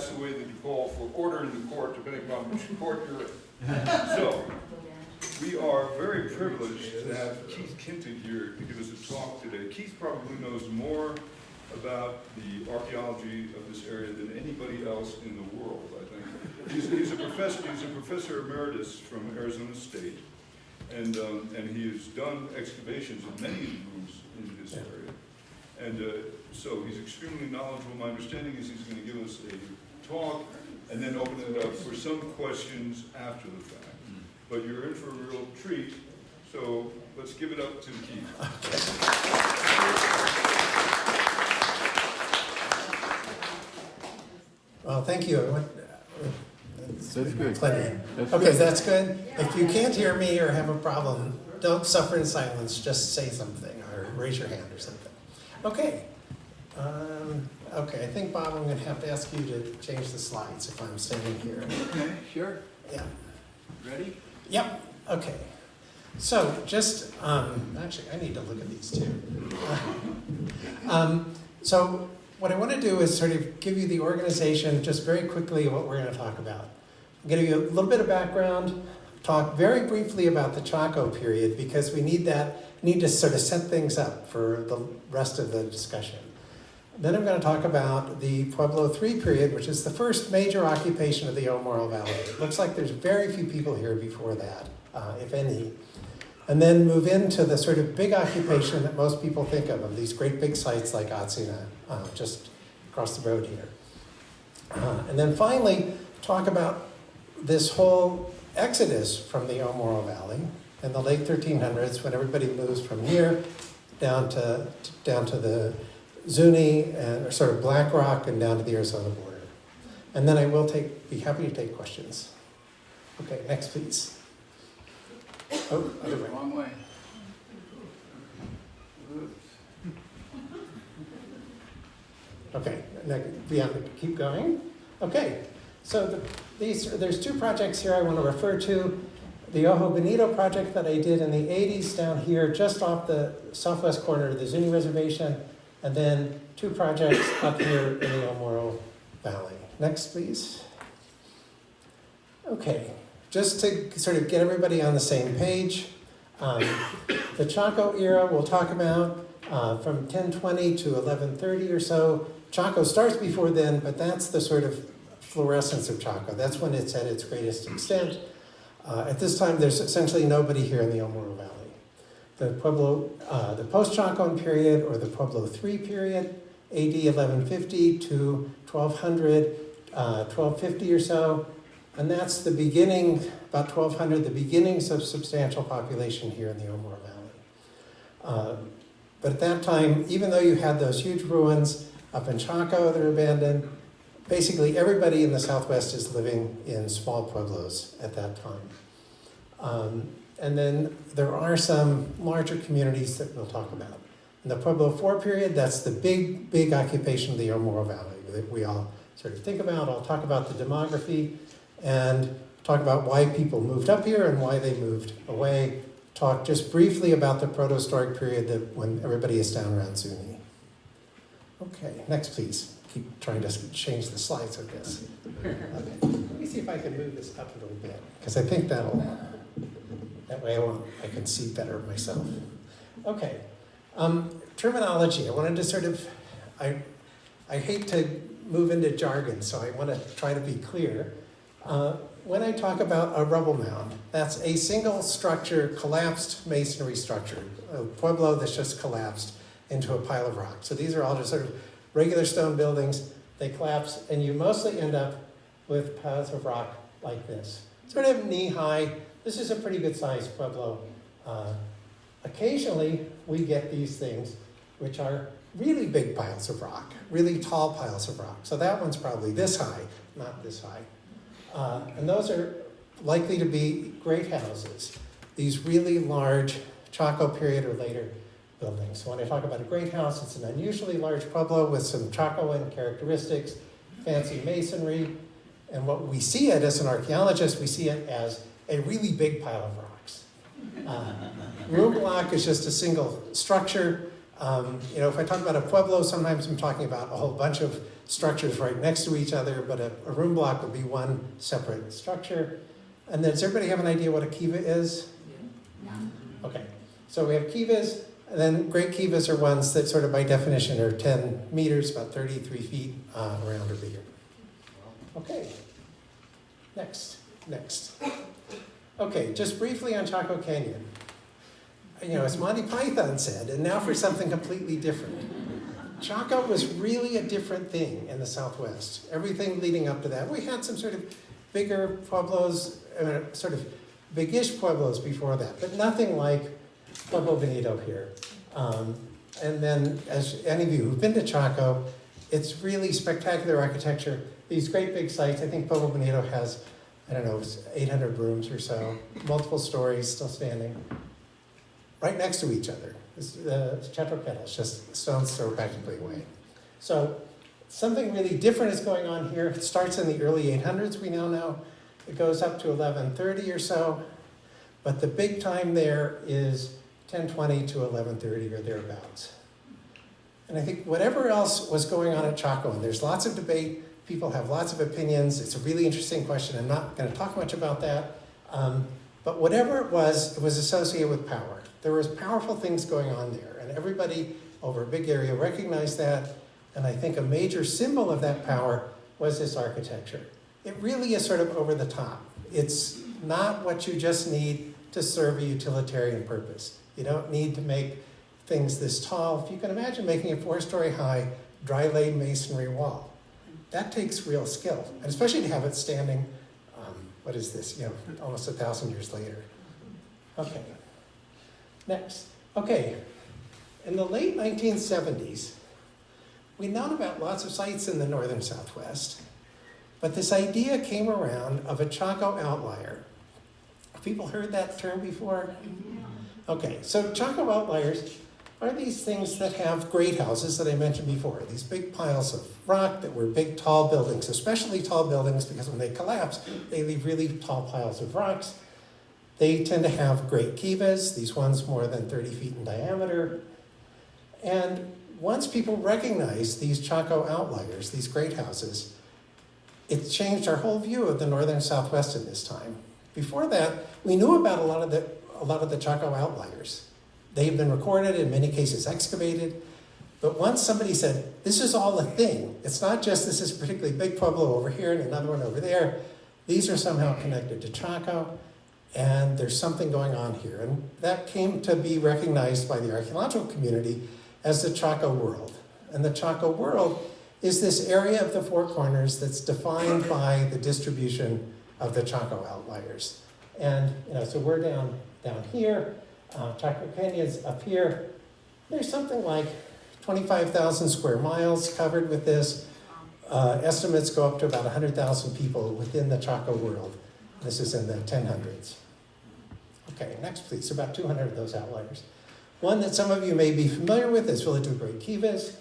that's the way that you call for order in the court, depending upon which court you're in. So, we are very privileged to have Keith Kintigh here to give us a talk today. Keith probably knows more about the archaeology of this area than anybody else in the world, I think. He's a professor emeritus from Arizona State, and he has done excavations of many rooms in this area. And so he's extremely knowledgeable. My understanding is he's going to give us a talk and then open it up for some questions after the fact. But you're in for a real treat, so let's give it up to Keith. Well, thank you. That's good. Plenty. That's Okay, good. that's good. If you can't hear me or have a problem, don't suffer in silence. Just say something or raise your hand or something. Okay. Okay, I think, Bob, I'm going to have to ask you to change the slides if I'm standing here. Okay, sure. Yeah. Ready? Yep. Okay. So just, actually, I need to look at these too. So what I want to do is sort of give you the organization just very quickly of what we're going to talk about. I'm going to give you a little bit of background, talk very briefly about the Chaco period because we need to sort of set things up for the rest of the discussion. Then I'm going to talk about the Pueblo III period, which is the first major occupation of the Morro Valley. It looks like there's very few people here before that, if any. And then move into the sort of big occupation that most people think of these great big sites like Atsina, just across the road here. And then finally, talk about this whole exodus from the Morro Valley in the late 1300s when everybody moves from here down to the Zuni and sort of Black Rock and down to the Arizona border. And then I will be happy to take questions. Okay, next please. Oh, other way. Wrong way. Okay, keep going. Okay, so there's two projects here I want to refer to. The Ojo Bonito project that I did in the 80s down here, just off the southwest corner of the Zuni Reservation, and then two projects up here in the Morro Valley. Next, please. Okay, just to sort of get everybody on the same page, the Chaco era we'll talk about from 1020 to 1130 or so. Chaco starts before then, but that's the sort of fluorescence of Chaco. That's when it's at its greatest extent. At this time, there's essentially nobody here in the Morro Valley. The post-Chacoan period, or the Pueblo III period, AD 1150 to 1200, 1250 or so, and that's the beginning, about 1200, the beginnings of substantial population here in the Morro Valley. But at that time, even though you had those huge ruins up in Chaco that are abandoned, basically everybody in the Southwest is living in small pueblos at that time. And then there are some larger communities that we'll talk about. In the Pueblo IV period, that's the big occupation of the Morro Valley that we all sort of think about. I'll talk about the demography and talk about why people moved up here and why they moved away. Talk just briefly about the protohistoric period that when everybody is down around Zuni. Okay, next please. Keep trying to change the slides, I guess. Okay. Let me see if I can move this up a little bit, because I think that way I can see better myself. Okay. Terminology. I wanted to sort of, I hate to move into jargon, so I want to try to be clear. When I talk about a rubble mound, that's a single structure, collapsed masonry structure, a pueblo that's just collapsed into a pile of rock. So these are all just sort of regular stone buildings. They collapse, and you mostly end up with piles of rock like this, sort of knee-high. This is a pretty good-sized pueblo. Occasionally, we get these things, which are really big piles of rock, really tall piles of rock. So that one's probably this high, not this high. And those are likely to be great houses, these really large Chaco period or later buildings. So when I talk about a great house, it's an unusually large pueblo with some Chacoan characteristics, fancy masonry, and what we see it as an archaeologist, we see it as a really big pile of rocks. Room block is just a single structure. If I talk about a pueblo, sometimes I'm talking about a whole bunch of structures right next to each other, but a room block would be one separate structure. And then, does everybody have an idea what a kiva is? Okay, so we have kivas, and then great kivas are ones that sort of by definition are 10 meters, about 33 feet around or bigger. Okay, next. Okay, just briefly on Chaco Canyon. As Monty Python said, and now for something completely different. Chaco was really a different thing in the Southwest. Everything leading up to that. We had some sort of bigger pueblos, sort of big-ish pueblos before that, but nothing like Pueblo Bonito here. And then, as any of you who've been to Chaco, it's really spectacular architecture. These great big sites. I think Pueblo Bonito has, 800 rooms or so, multiple stories still standing, right next to each other. The Chatro Kettles, just stone's throw practically away. So something really different is going on here. It starts in the early 800s, we now know. It goes up to 1130 or so. But the big time there is 1020 to 1130 or thereabouts. And I think whatever else was going on at Chaco, and there's lots of debate, people have lots of opinions, it's a really interesting question. I'm not going to talk much about that. But whatever it was associated with power. There was powerful things going on there, and everybody over a big area recognized that, and I think a major symbol of that power was this architecture. It really is sort of over the top. It's not what you just need to serve a utilitarian purpose. You don't need to make things this tall. If you can imagine making a 4-story high, dry-laid masonry wall, that takes real skill, and especially to have it standing, almost 1,000 years later. Okay. Next. Okay, in the late 1970s, we'd known about lots of sites in the northern Southwest, but this idea came around of a Chaco outlier. Have people heard that term before? Okay, so Chaco outliers are these things that have great houses that I mentioned before, these big piles of rock that were big, tall buildings, especially tall buildings because when they collapse, they leave really tall piles of rocks. They tend to have great kivas, these ones more than 30 feet in diameter. And once people recognized these Chaco outliers, these great houses, it changed our whole view of the northern Southwest in this time. Before that, we knew about a lot of the Chaco outliers. They've been recorded, in many cases excavated. But once somebody said, this is all a thing, it's not just this is a particularly big pueblo over here and another one over there. These are somehow connected to Chaco. And there's something going on here. And that came to be recognized by the archaeological community as the Chaco world. And the Chaco world is this area of the Four Corners that's defined by the distribution of the Chaco outliers. And so we're down here, Chaco Canyon's up here. There's something like 25,000 square miles covered with this. Estimates go up to about 100,000 people within the Chaco world. This is in the 1000s. Okay, next please, about 200 of those outliers. One that some of you may be familiar with is relative great kivas.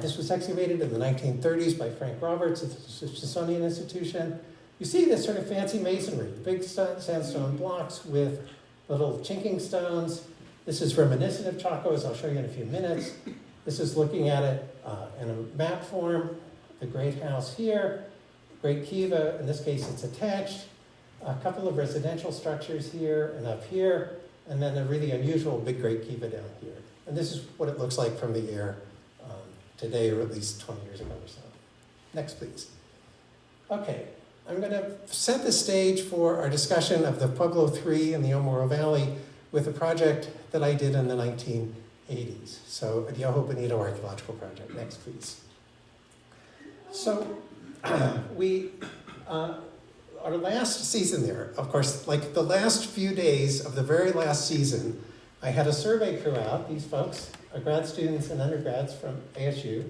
This was excavated in the 1930s by Frank Roberts at the Smithsonian Institution. You see this sort of fancy masonry, big sandstone blocks with little chinking stones. This is reminiscent of Chaco, as I'll show you in a few minutes. This is looking at it in a map form. The great house here, great kiva, in this case it's attached. A couple of residential structures here and up here, and then a really unusual big great kiva down here. And this is what it looks like from the air today, or at least 20 years ago or so. Next, please. Okay, I'm going to set the stage for our discussion of the Pueblo 3 in the Morro Valley with a project that I did in the 1980s. So, the Ojo Bonito Archaeological Project. Next, please. So, our last season there, of course, like the last few days of the very last season, I had a survey crew out, these folks, grad students and undergrads from ASU,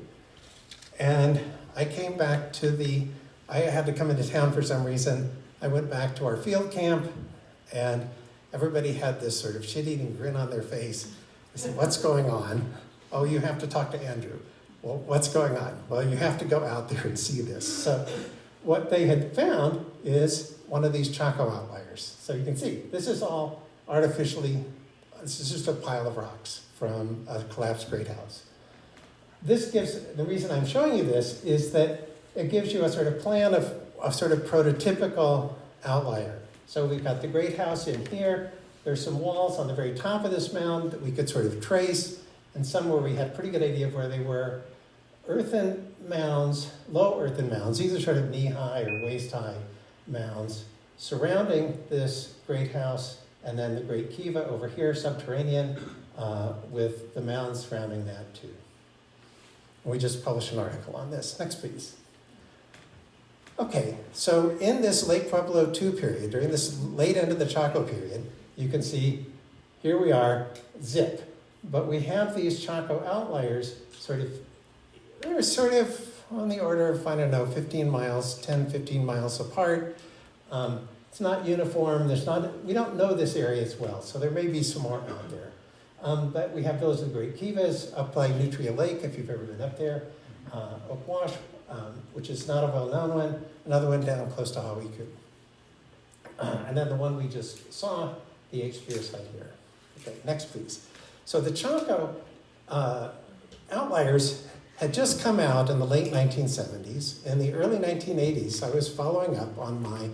and I came back to I had to come into town for some reason. I went back to our field camp, and everybody had this sort of shit-eating grin on their face. I said, what's going on? Oh, you have to talk to Andrew. Well, what's going on? Well, you have to go out there and see this. So what they had found is one of these Chaco outliers. So you can see, this is all artificially This is just a pile of rocks from a collapsed great house. This gives, the reason I'm showing you this is that it gives you a sort of plan of a sort of prototypical outlier. So we've got the great house in here. There's some walls on the very top of this mound that we could sort of trace, and some where we had a pretty good idea of where they were. Earthen mounds, low earthen mounds, these are sort of knee-high or waist-high mounds surrounding this great house, and then the Great Kiva over here, subterranean, with the mounds surrounding that too. We just published an article on this. Next, please. Okay, so in this late Pueblo II period, during this late end of the Chaco period, you can see here we are, zip. But we have these Chaco outliers they're sort of on the order of, I don't know, 15 miles, 10, 15 miles apart. It's not uniform. We don't know this area as well, so there may be some more out there. But we have those of the Great Kivas up by Nutria Lake, if you've ever been up there. Oak Wash, which is not a well-known one. Another one down close to Hawiku. And then the one we just saw, the H-sphere site here. Okay, next please. So the Chaco outliers had just come out in the late 1970s. In the early 1980s, I was following up on my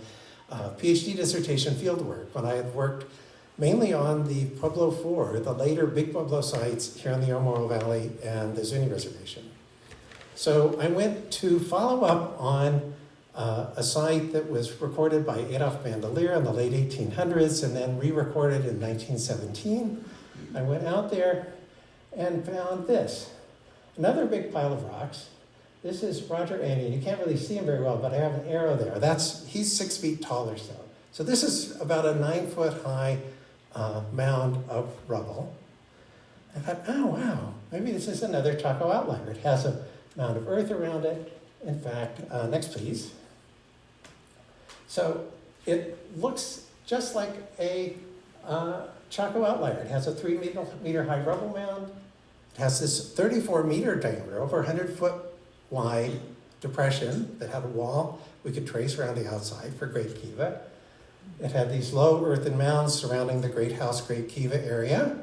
PhD dissertation fieldwork when I had worked mainly on the Pueblo IV, the later Big Pueblo sites here in the Morro Valley and the Zuni Reservation. So I went to follow up on a site that was recorded by Adolf Bandelier in the late 1800s and then re-recorded in 1917. I went out there and found this. Another big pile of rocks. This is Roger Anian. You can't really see him very well, but I have an arrow there. He's 6 feet tall or so. So this is about a 9-foot high mound of rubble. I thought, oh wow, maybe this is another Chaco outlier. It has a mound of earth around it. In fact, next please. So it looks just like a Chaco outlier. It has a 3-meter high rubble mound. It has this 34-meter diameter, over 100-foot wide depression that had a wall we could trace around the outside for Great Kiva. It had these low earthen mounds surrounding the Great House, Great Kiva area,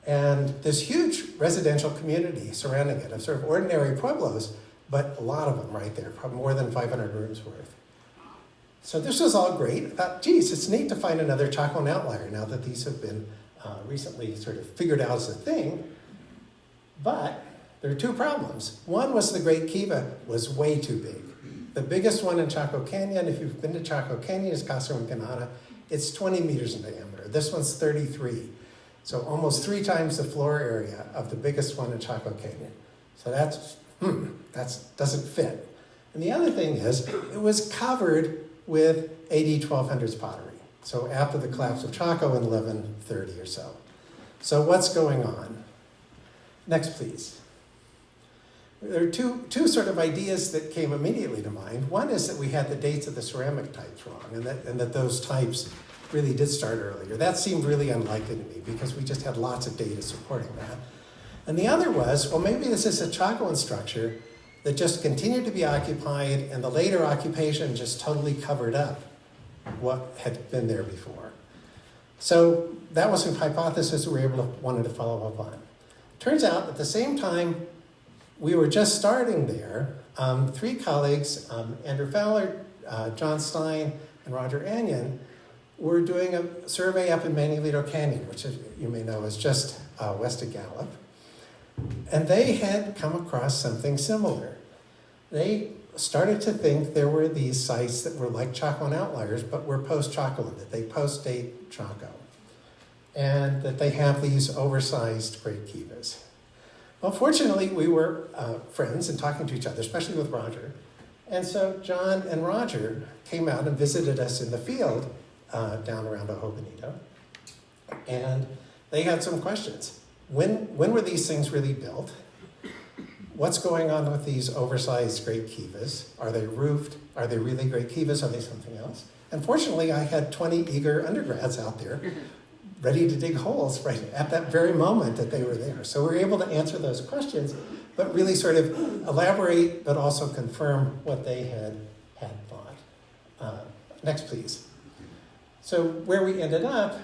and this huge residential community surrounding it of sort of ordinary pueblos, but a lot of them right there, probably more than 500 rooms worth. So this was all great. I thought, geez, it's neat to find another Chaco outlier now that these have been recently sort of figured out as a thing. But there are two problems. One was the Great Kiva was way too big. The biggest one in Chaco Canyon, if you've been to Chaco Canyon, is Casa Rinconada. It's 20 meters in diameter. This one's 33. So almost 3 times the floor area of the biggest one in Chaco Canyon. So that doesn't fit. And the other thing is, it was covered with AD 1200s pottery. So after the collapse of Chaco in 1130 or so. So what's going on? Next, please. There are two sort of ideas that came immediately to mind. One is that we had the dates of the ceramic types wrong, and that those types really did start earlier. That seemed really unlikely to me because we just had lots of data supporting that. And the other was, well, maybe this is a Chacoan structure that just continued to be occupied, and the later occupation just totally covered up what had been there before. So that was a hypothesis we wanted to follow up on. Turns out, at the same time we were just starting there, 3 colleagues, Andrew Fowler, John Stein, and Roger Anian, were doing a survey up in Manuelito Canyon, which you may know is just west of Gallup. And they had come across something similar. They started to think there were these sites that were like Chacoan outliers, but were post-Chacoan, that they post-date Chaco. And that they have these oversized Great Kivas. Well, fortunately, we were friends and talking to each other, especially with Roger. And so John and Roger came out and visited us in the field down around Ojo Bonito. And they had some questions. When were these things really built? What's going on with these oversized Great Kivas? Are they roofed? Are they really Great Kivas? Are they something else? And fortunately, I had 20 eager undergrads out there ready to dig holes right at that very moment that they were there. So we were able to answer those questions, but really sort of elaborate, but also confirm what they had thought. Next, please. So where we ended up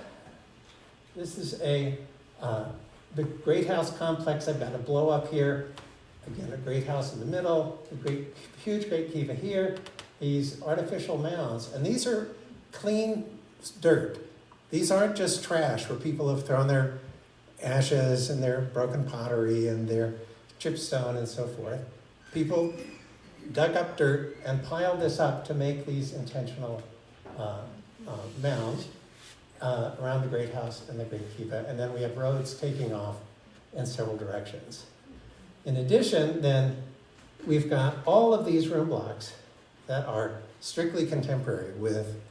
This is the great house complex. I've got a blow up here. Again, a great house in the middle, huge great kiva here. These artificial mounds, and these are clean dirt. These aren't just trash where people have thrown their ashes and their broken pottery and their chip stone and so forth. People dug up dirt and piled this up to make these intentional mounds around the great house and the great kiva. And then we have roads taking off in several directions. In addition, then, we've got all of these room blocks that are strictly contemporary with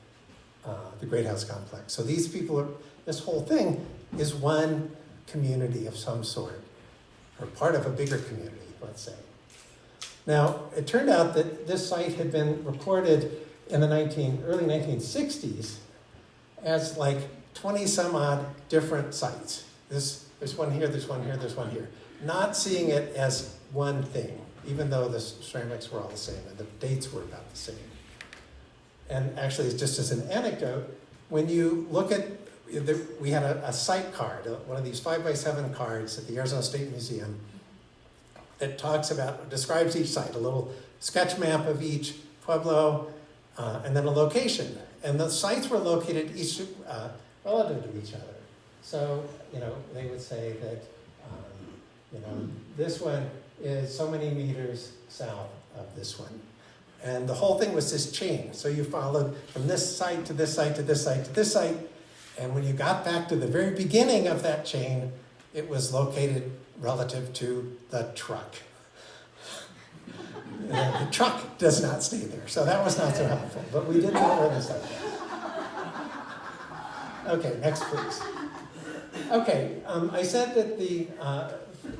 the Great House complex. So these people this whole thing is one community of some sort, or part of a bigger community, let's say. Now, it turned out that this site had been recorded in the early 1960s as like 20 some odd different sites. There's one here, there's one here, there's one here. Not seeing it as one thing, even though the ceramics were all the same and the dates were about the same. And actually, just as an anecdote, when you look at, we had a site card, one of these 5x7 cards at the Arizona State Museum that describes each site, a little sketch map of each pueblo, and then a location. And the sites were located each relative to each other. So, they would say that, this one is so many meters south of this one. And the whole thing was this chain. So you followed from this site to this site to this site to this site. And when you got back to the very beginning of that chain, it was located relative to the truck. And the truck does not stay there. So that was not so helpful. But we did know where the site was. Okay, next please. Okay, I said that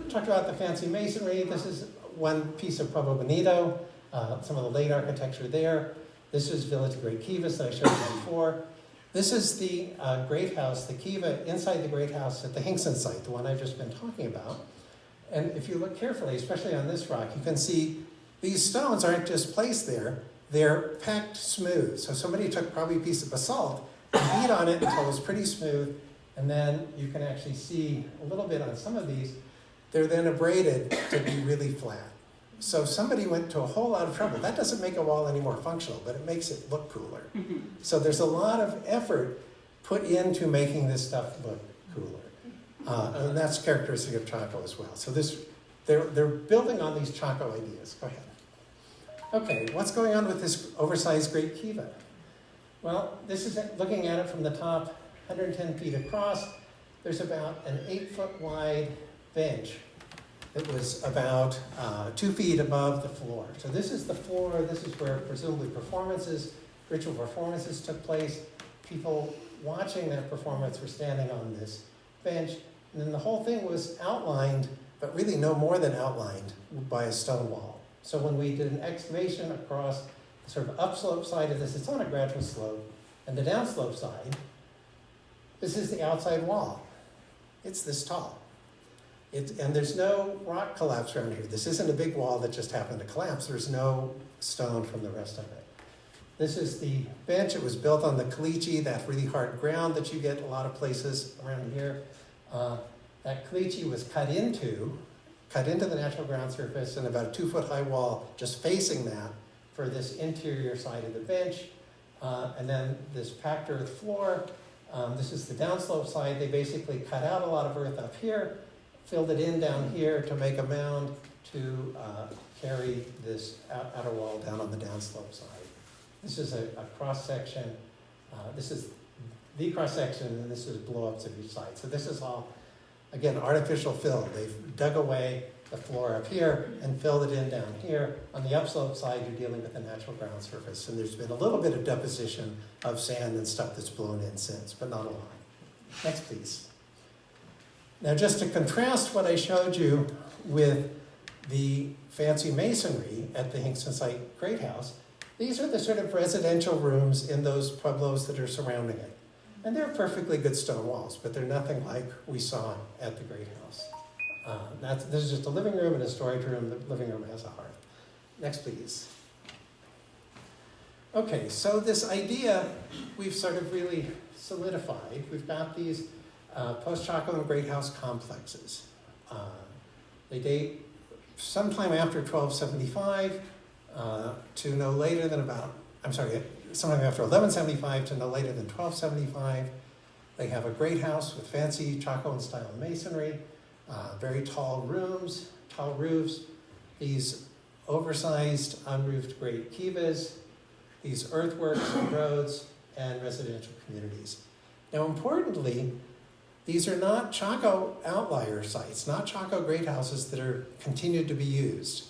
talked about the fancy masonry. This is one piece of Pueblo Bonito, some of the late architecture there. This is Village of Great Kivas that I showed you before. This is the Great House, the kiva inside the Great House at the Hinkson site, the one I've just been talking about. And if you look carefully, especially on this rock, you can see these stones aren't just placed there, they're packed smooth. So somebody took probably a piece of basalt and beat on it until it was pretty smooth, and then you can actually see a little bit on some of these. They're then abraded to be really flat. So somebody went to a whole lot of trouble. That doesn't make a wall any more functional, but it makes it look cooler. So there's a lot of effort put into making this stuff look cooler. And that's characteristic of Chaco as well. So they're building on these Chaco ideas. Go ahead. Okay, what's going on with this oversized Great Kiva? Well, this is looking at it from the top, 110 feet across. There's about an 8-foot wide bench that was about 2 feet above the floor. So this is the floor. This is where presumably ritual performances took place. People watching that performance were standing on this bench. And then the whole thing was outlined, but really no more than outlined by a stone wall. So when we did an excavation across the sort of upslope side of this, it's on a gradual slope, and the downslope side, this is the outside wall. It's this tall. And there's no rock collapse around here. This isn't a big wall that just happened to collapse. There's no stone from the rest of it. This is the bench. It was built on the caliche, that really hard ground that you get a lot of places around here. That caliche was cut into the natural ground surface, and about a 2-foot high wall just facing that for this interior side of the bench. And then this packed earth floor. This is the downslope side. They basically cut out a lot of earth up here, filled it in down here to make a mound to carry this outer wall down on the downslope side. This is a cross-section. This is the cross-section, and this is blow-ups of each side. So this is all, again, artificial fill. They've dug away the floor up here and filled it in down here. On the upslope side, you're dealing with the natural ground surface, and there's been a little bit of deposition of sand and stuff that's blown in since, but not a lot. Next, please. Now, just to contrast what I showed you with the fancy masonry at the Hinkson site Great House, these are the sort of residential rooms in those pueblos that are surrounding it. And they're perfectly good stone walls, but they're nothing like we saw at the Great House. This is just a living room and a storage room. The living room has a hearth. Next, please. Okay, so this idea we've sort of really solidified. We've got these post-Chaco and Great House complexes. They date sometime after 1275 to no later than sometime after 1175 to no later than 1275. They have a great house with fancy Chacoan style masonry, very tall rooms, tall roofs, these oversized unroofed great kivas, these earthworks and roads, and residential communities. Now, importantly, these are not Chaco outlier sites, not Chaco great houses that are continued to be used.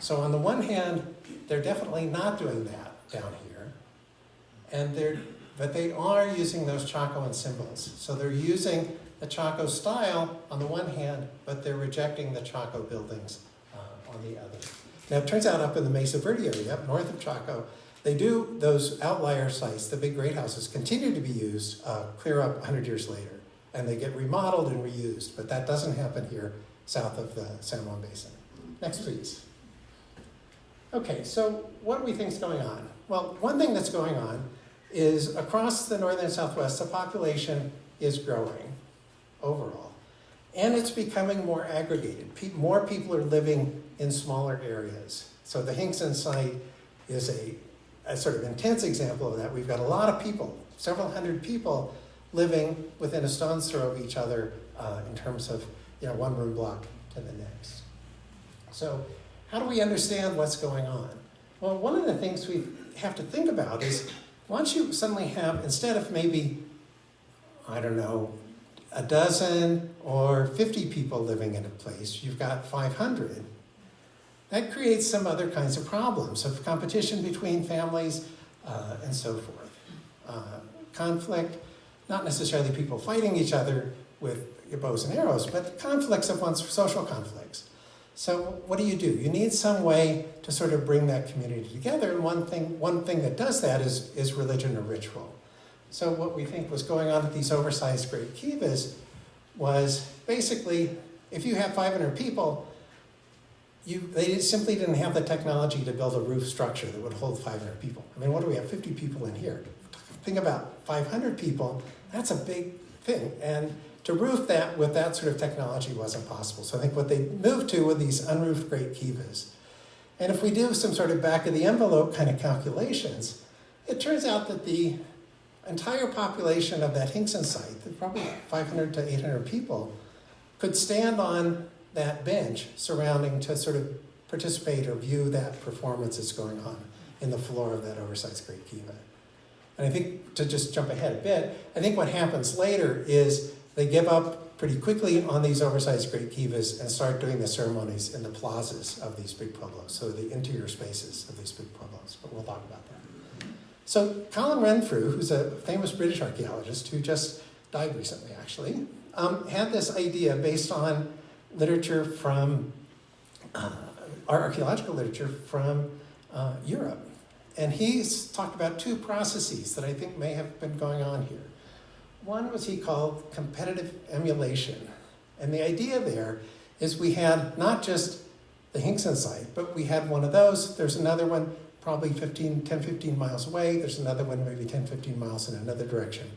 So on the one hand, they're definitely not doing that down here, but they are using those Chacoan symbols. So they're using the Chaco style on the one hand, but they're rejecting the Chaco buildings on the other. Now, it turns out up in the Mesa Verde area, up north of Chaco, they do, those outlier sites, the big great houses, continue to be used clear up 100 years later. And they get remodeled and reused, but that doesn't happen here south of the San Juan Basin. Next, please. Okay, so what do we think is going on? Well, one thing that's going on is across the northern and southwest, the population is growing overall. And it's becoming more aggregated. More people are living in smaller areas. So the Hinkson site is a sort of intense example of that. We've got a lot of people, several hundred people living within a stone's throw of each other in terms of one room block to the next. So how do we understand what's going on? Well, one of the things we have to think about is once you suddenly have, instead of maybe, I don't know, a dozen or 50 people living in a place, you've got 500. That creates some other kinds of problems of competition between families and so forth. Conflict, not necessarily people fighting each other with bows and arrows, but conflicts of one's social conflicts. So what do? You need some way to sort of bring that community together, and one thing that does that is religion or ritual. So what we think was going on at these oversized great kivas was basically, if you have 500 people, they simply didn't have the technology to build a roof structure that would hold 500 people. I mean, what do we have, 50 people in here? Think about 500 people, that's a big thing. And to roof that with that sort of technology wasn't possible. So I think what they moved to were these unroofed great kivas. And if we do some sort of back of the envelope kind of calculations, it turns out that the entire population of that Hinkson site, probably 500 to 800 people, could stand on that bench surrounding to sort of participate or view that performance that's going on in the floor of that oversized great kiva. And I think, to just jump ahead a bit, I think what happens later is they give up pretty quickly on these oversized great kivas and start doing the ceremonies in the plazas of these big pueblos, so the interior spaces of these big pueblos, but we'll talk about that. So Colin Renfrew, who's a famous British archaeologist who just died recently actually, had this idea based on literature from, archaeological literature from Europe. And he's talked about two processes that I think may have been going on here. One was he called competitive emulation. And the idea there is we had not just the Hinkson site, but we had one of those. There's another one probably 10, 15 miles away. There's another one maybe 10, 15 miles in another direction.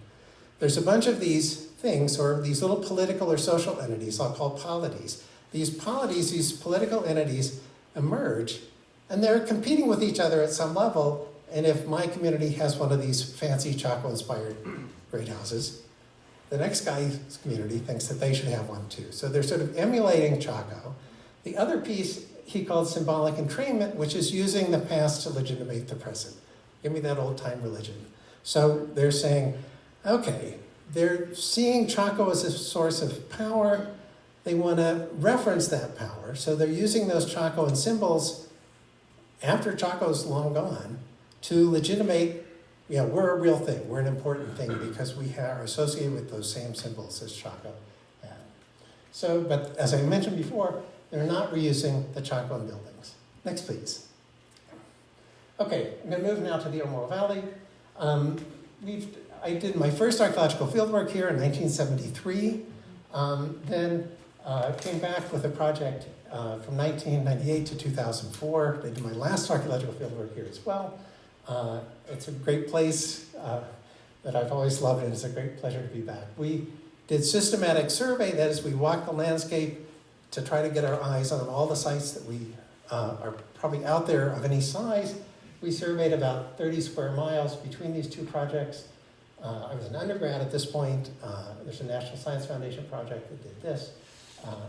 There's a bunch of these things, or these little political or social entities, I'll call polities. These polities, these political entities emerge, and they're competing with each other at some level. And if my community has one of these fancy Chaco-inspired great houses, the next guy's community thinks that they should have one too. So they're sort of emulating Chaco. The other piece he called symbolic entrainment, which is using the past to legitimate the present. Give me that old-time religion. So they're saying, okay, they're seeing Chaco as a source of power. They want to reference that power. So they're using those Chacoan symbols after Chaco's long gone to legitimate, we're a real thing. We're an important thing because we are associated with those same symbols as Chaco had. So, but as I mentioned before, they're not reusing the Chacoan buildings. Next, please. Okay, I'm going to move now to the Morro Valley. I did my first archaeological fieldwork here in 1973. Then came back with a project from 1998 to 2004. I did my last archaeological fieldwork here as well. It's a great place that I've always loved, and it's a great pleasure to be back. We did systematic survey, that is, we walked the landscape to try to get our eyes on all the sites that we are probably out there of any size. We surveyed about 30 square miles between these two projects. I was an undergrad at this point. There's a National Science Foundation project that did this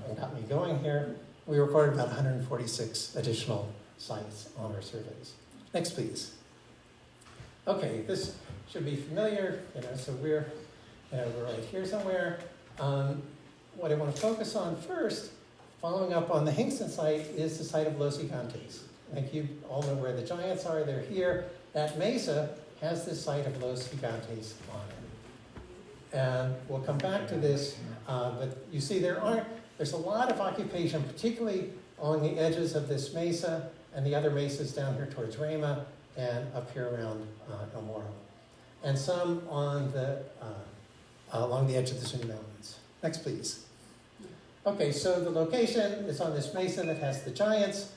and got me going here. We recorded about 146 additional sites on our surveys. Next, please. Okay, this should be familiar, so we're right here somewhere. What I want to focus on first, following up on the Hingston site, is the site of Los Gigantes. I think you all know where the giants are. They're here. That mesa has this site of Los Gigantes on it. And we'll come back to this, but you see there's a lot of occupation, particularly along the edges of this mesa and the other mesas down here towards Rama and up here around El Morro. And some on along the edge of the Zuni Mountains. Next, please. Okay, so the location is on this mesa that has the giants.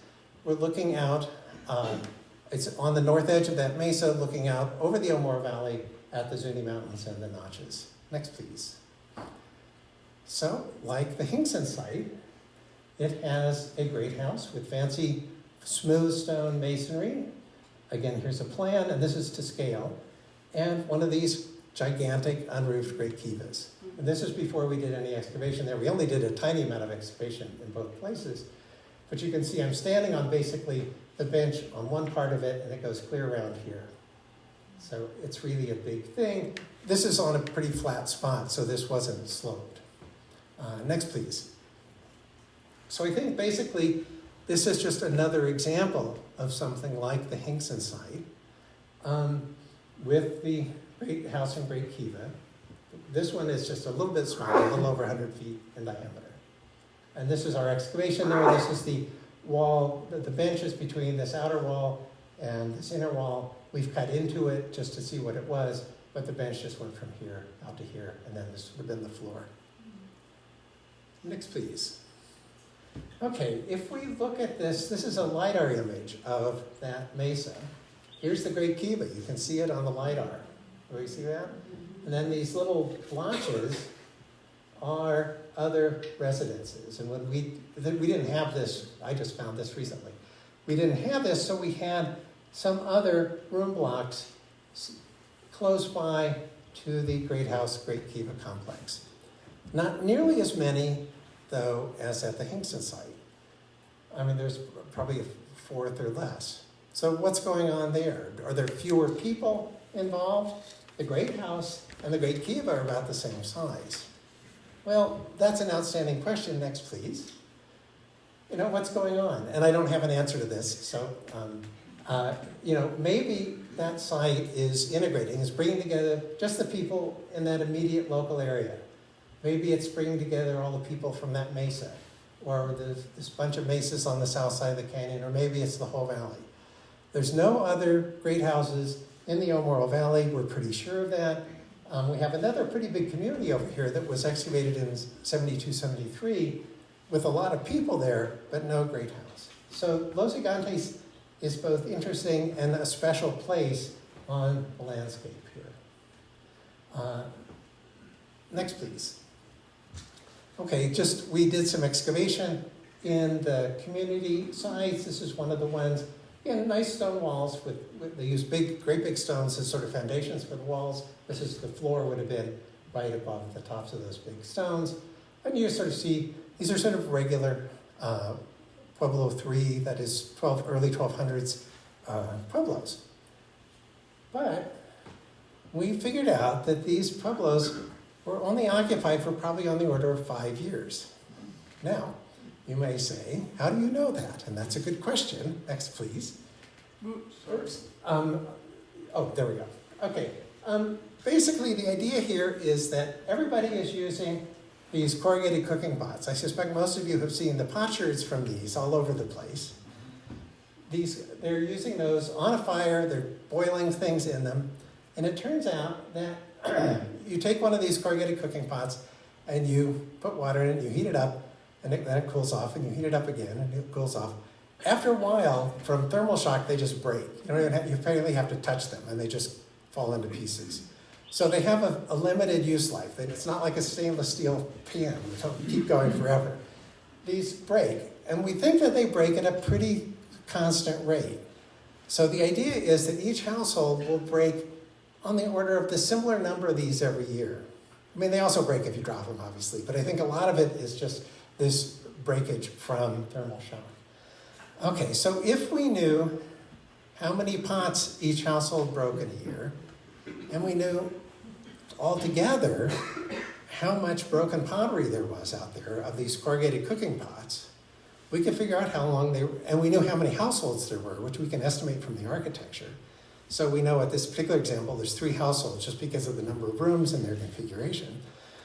We're looking out, it's on the north edge of that mesa, looking out over the El Morro Valley at the Zuni Mountains and the Notches. Next, please. So, like the Hingston site, it has a great house with fancy smooth stone masonry. Again, here's a plan, and this is to scale. And one of these gigantic unroofed great kivas. And this is before we did any excavation there. We only did a tiny amount of excavation in both places. But you can see I'm standing on basically the bench on one part of it, and it goes clear around here. So it's really a big thing. This is on a pretty flat spot, so this wasn't sloped. Next, please. So I think basically this is just another example of something like the Hingston site with the Great House and Great Kiva. This one is just a little bit smaller, a little over 100 feet in diameter. And this is our excavation there. This is the wall, the bench is between this outer wall and this inner wall. We've cut into it just to see what it was, but the bench just went from here out to here, and then this would have been the floor. Next, please. Okay, if we look at this, this is a LiDAR image of that mesa. Here's the Great Kiva. You can see it on the LiDAR. Do you see that? And then these little blotches are other residences. And when we didn't have this, I just found this recently. We didn't have this, so we had some other room blocks close by to the Great House, Great Kiva complex. Not nearly as many, though, as at the Hingston site. I mean, there's probably a fourth or less. So what's going on there? Are there fewer people involved? The Great House and the Great Kiva are about the same size. Well, that's an outstanding question. Next, please. What's going on? And I don't have an answer to this. So, maybe that site is integrating, is bringing together just the people in that immediate local area. Maybe it's bringing together all the people from that mesa, or this bunch of mesas on the south side of the canyon, or maybe it's the whole valley. There's no other great houses in the El Morro Valley. We're pretty sure of that. We have another pretty big community over here that was excavated in 72, 73 with a lot of people there, but no great house. So Los Gigantes is both interesting and a special place on the landscape here. Next, please. Okay, we did some excavation in the community sites. This is one of the ones. Nice stone walls they use great big stones as sort of foundations for the walls. The floor would have been right above the tops of those big stones. And you sort of see, these are sort of regular Pueblo III, that is early 1200s Pueblos. But we figured out that these Pueblos were only occupied for probably on the order of 5 years. Now, you may say, how do you know that? And that's a good question. Next, please. Oops. There we go. Okay. Basically, the idea here is that everybody is using these corrugated cooking pots. I suspect most of you have seen the potsherds from these all over the place. They're using those on a fire. They're boiling things in them. And it turns out that you take one of these corrugated cooking pots and you put water in it, you heat it up, and then it cools off, and you heat it up again, and it cools off. After a while, from thermal shock, they just break. You apparently have to touch them, and they just fall into pieces. So they have a limited use life. It's not like a stainless steel pan. They don't keep going forever. These break, and we think that they break at a pretty constant rate. So the idea is that each household will break on the order of the similar number of these every year. I mean, they also break if you drop them, obviously, but I think a lot of it is just this breakage from thermal shock. Okay, so if we knew how many pots each household broke in a year, and we knew altogether how much broken pottery there was out there of these corrugated cooking pots, we could figure out how long they were, and we knew how many households there were, which we can estimate from the architecture. So we know at this particular example, there's 3 households just because of the number of rooms and their configuration.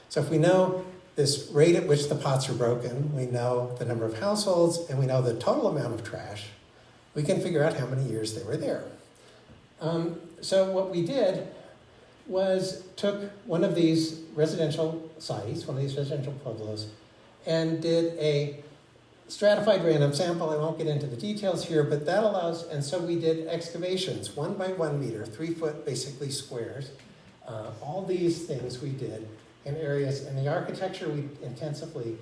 So if we know this rate at which the pots are broken, we know the number of households, and we know the total amount of trash, we can figure out how many years they were there. So what we did was took one of these residential sites, one of these residential pueblos, and did a stratified random sample. I won't get into the details here, but that allows, and so we did excavations, 1 by 1 meter, 3 foot basically squares. All these things we did in areas, in the architecture we intensively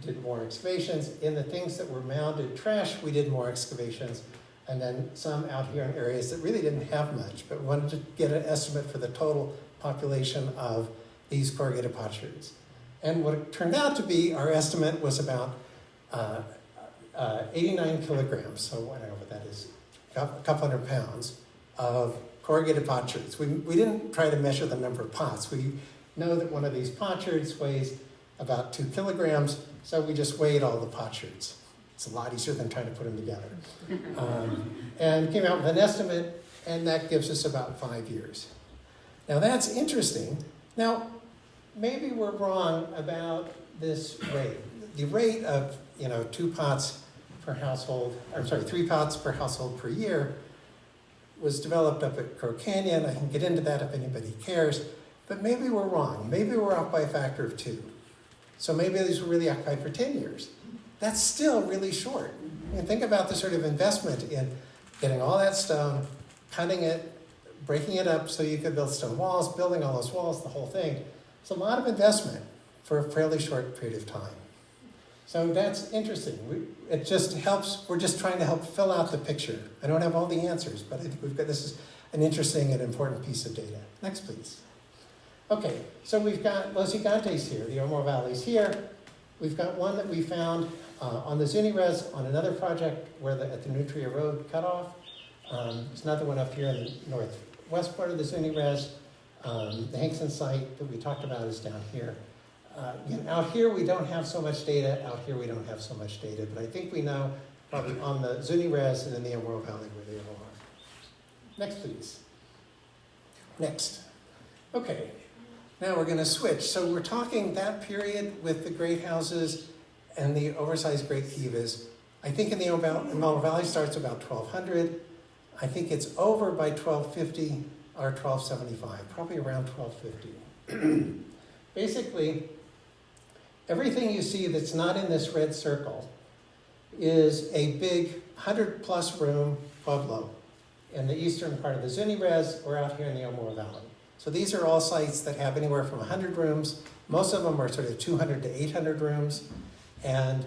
did more excavations. In the things that were mounded trash, we did more excavations. And then some out here in areas that really didn't have much, but wanted to get an estimate for the total population of these corrugated potsherds. And what it turned out to be, our estimate was about 89 kilograms, so I don't know what that is, a couple hundred pounds of corrugated potsherds. We didn't try to measure the number of pots. We know that one of these potsherds weighs about 2 kilograms, so we just weighed all the potsherds. It's a lot easier than trying to put them together. And came out with an estimate, and that gives us about 5 years. Now that's interesting. Now, maybe we're wrong about this rate. The rate of 2 pots per household, or sorry, 3 pots per household per year was developed up at Crow Canyon. I can get into that if anybody cares. But maybe we're wrong. Maybe we're off by a factor of 2. So maybe these were really occupied for 10 years. That's still really short. And think about the sort of investment in getting all that stone, cutting it, breaking it up so you could build stone walls, building all those walls, the whole thing. It's a lot of investment for a fairly short period of time. So that's interesting. It just helps, we're just trying to help fill out the picture. I don't have all the answers, but I think this is an interesting and important piece of data. Next, please. Okay, so we've got Los Gigantes here, the Morro Valley's here. We've got one that we found on the Zuni Res on another project where at the Nutria Road cutoff. There's another one up here in the northwest part of the Zuni Res. The Hankson site that we talked about is down here. Out here we don't have so much data, out here we don't have so much data, but I think we know probably on the Zuni Res and in the Morro Valley where they all are. Next, please. Next. Okay, now we're going to switch. So we're talking that period with the great houses and the oversized great kivas. I think in the Morro Valley starts about 1200. I think it's over by 1250 or 1275, probably around 1250. Basically, everything you see that's not in this red circle is a big 100-plus room pueblo in the eastern part of the Zuni Res or out here in the Morro Valley. So these are all sites that have anywhere from 100 rooms. Most of them are sort of 200 to 800 rooms, and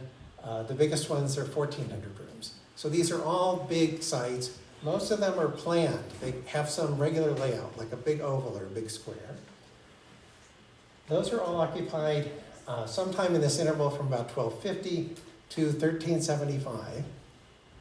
the biggest ones are 1,400 rooms. So these are all big sites. Most of them are planned. They have some regular layout, like a big oval or a big square. Those are all occupied sometime in this interval from about 1250 to 1375.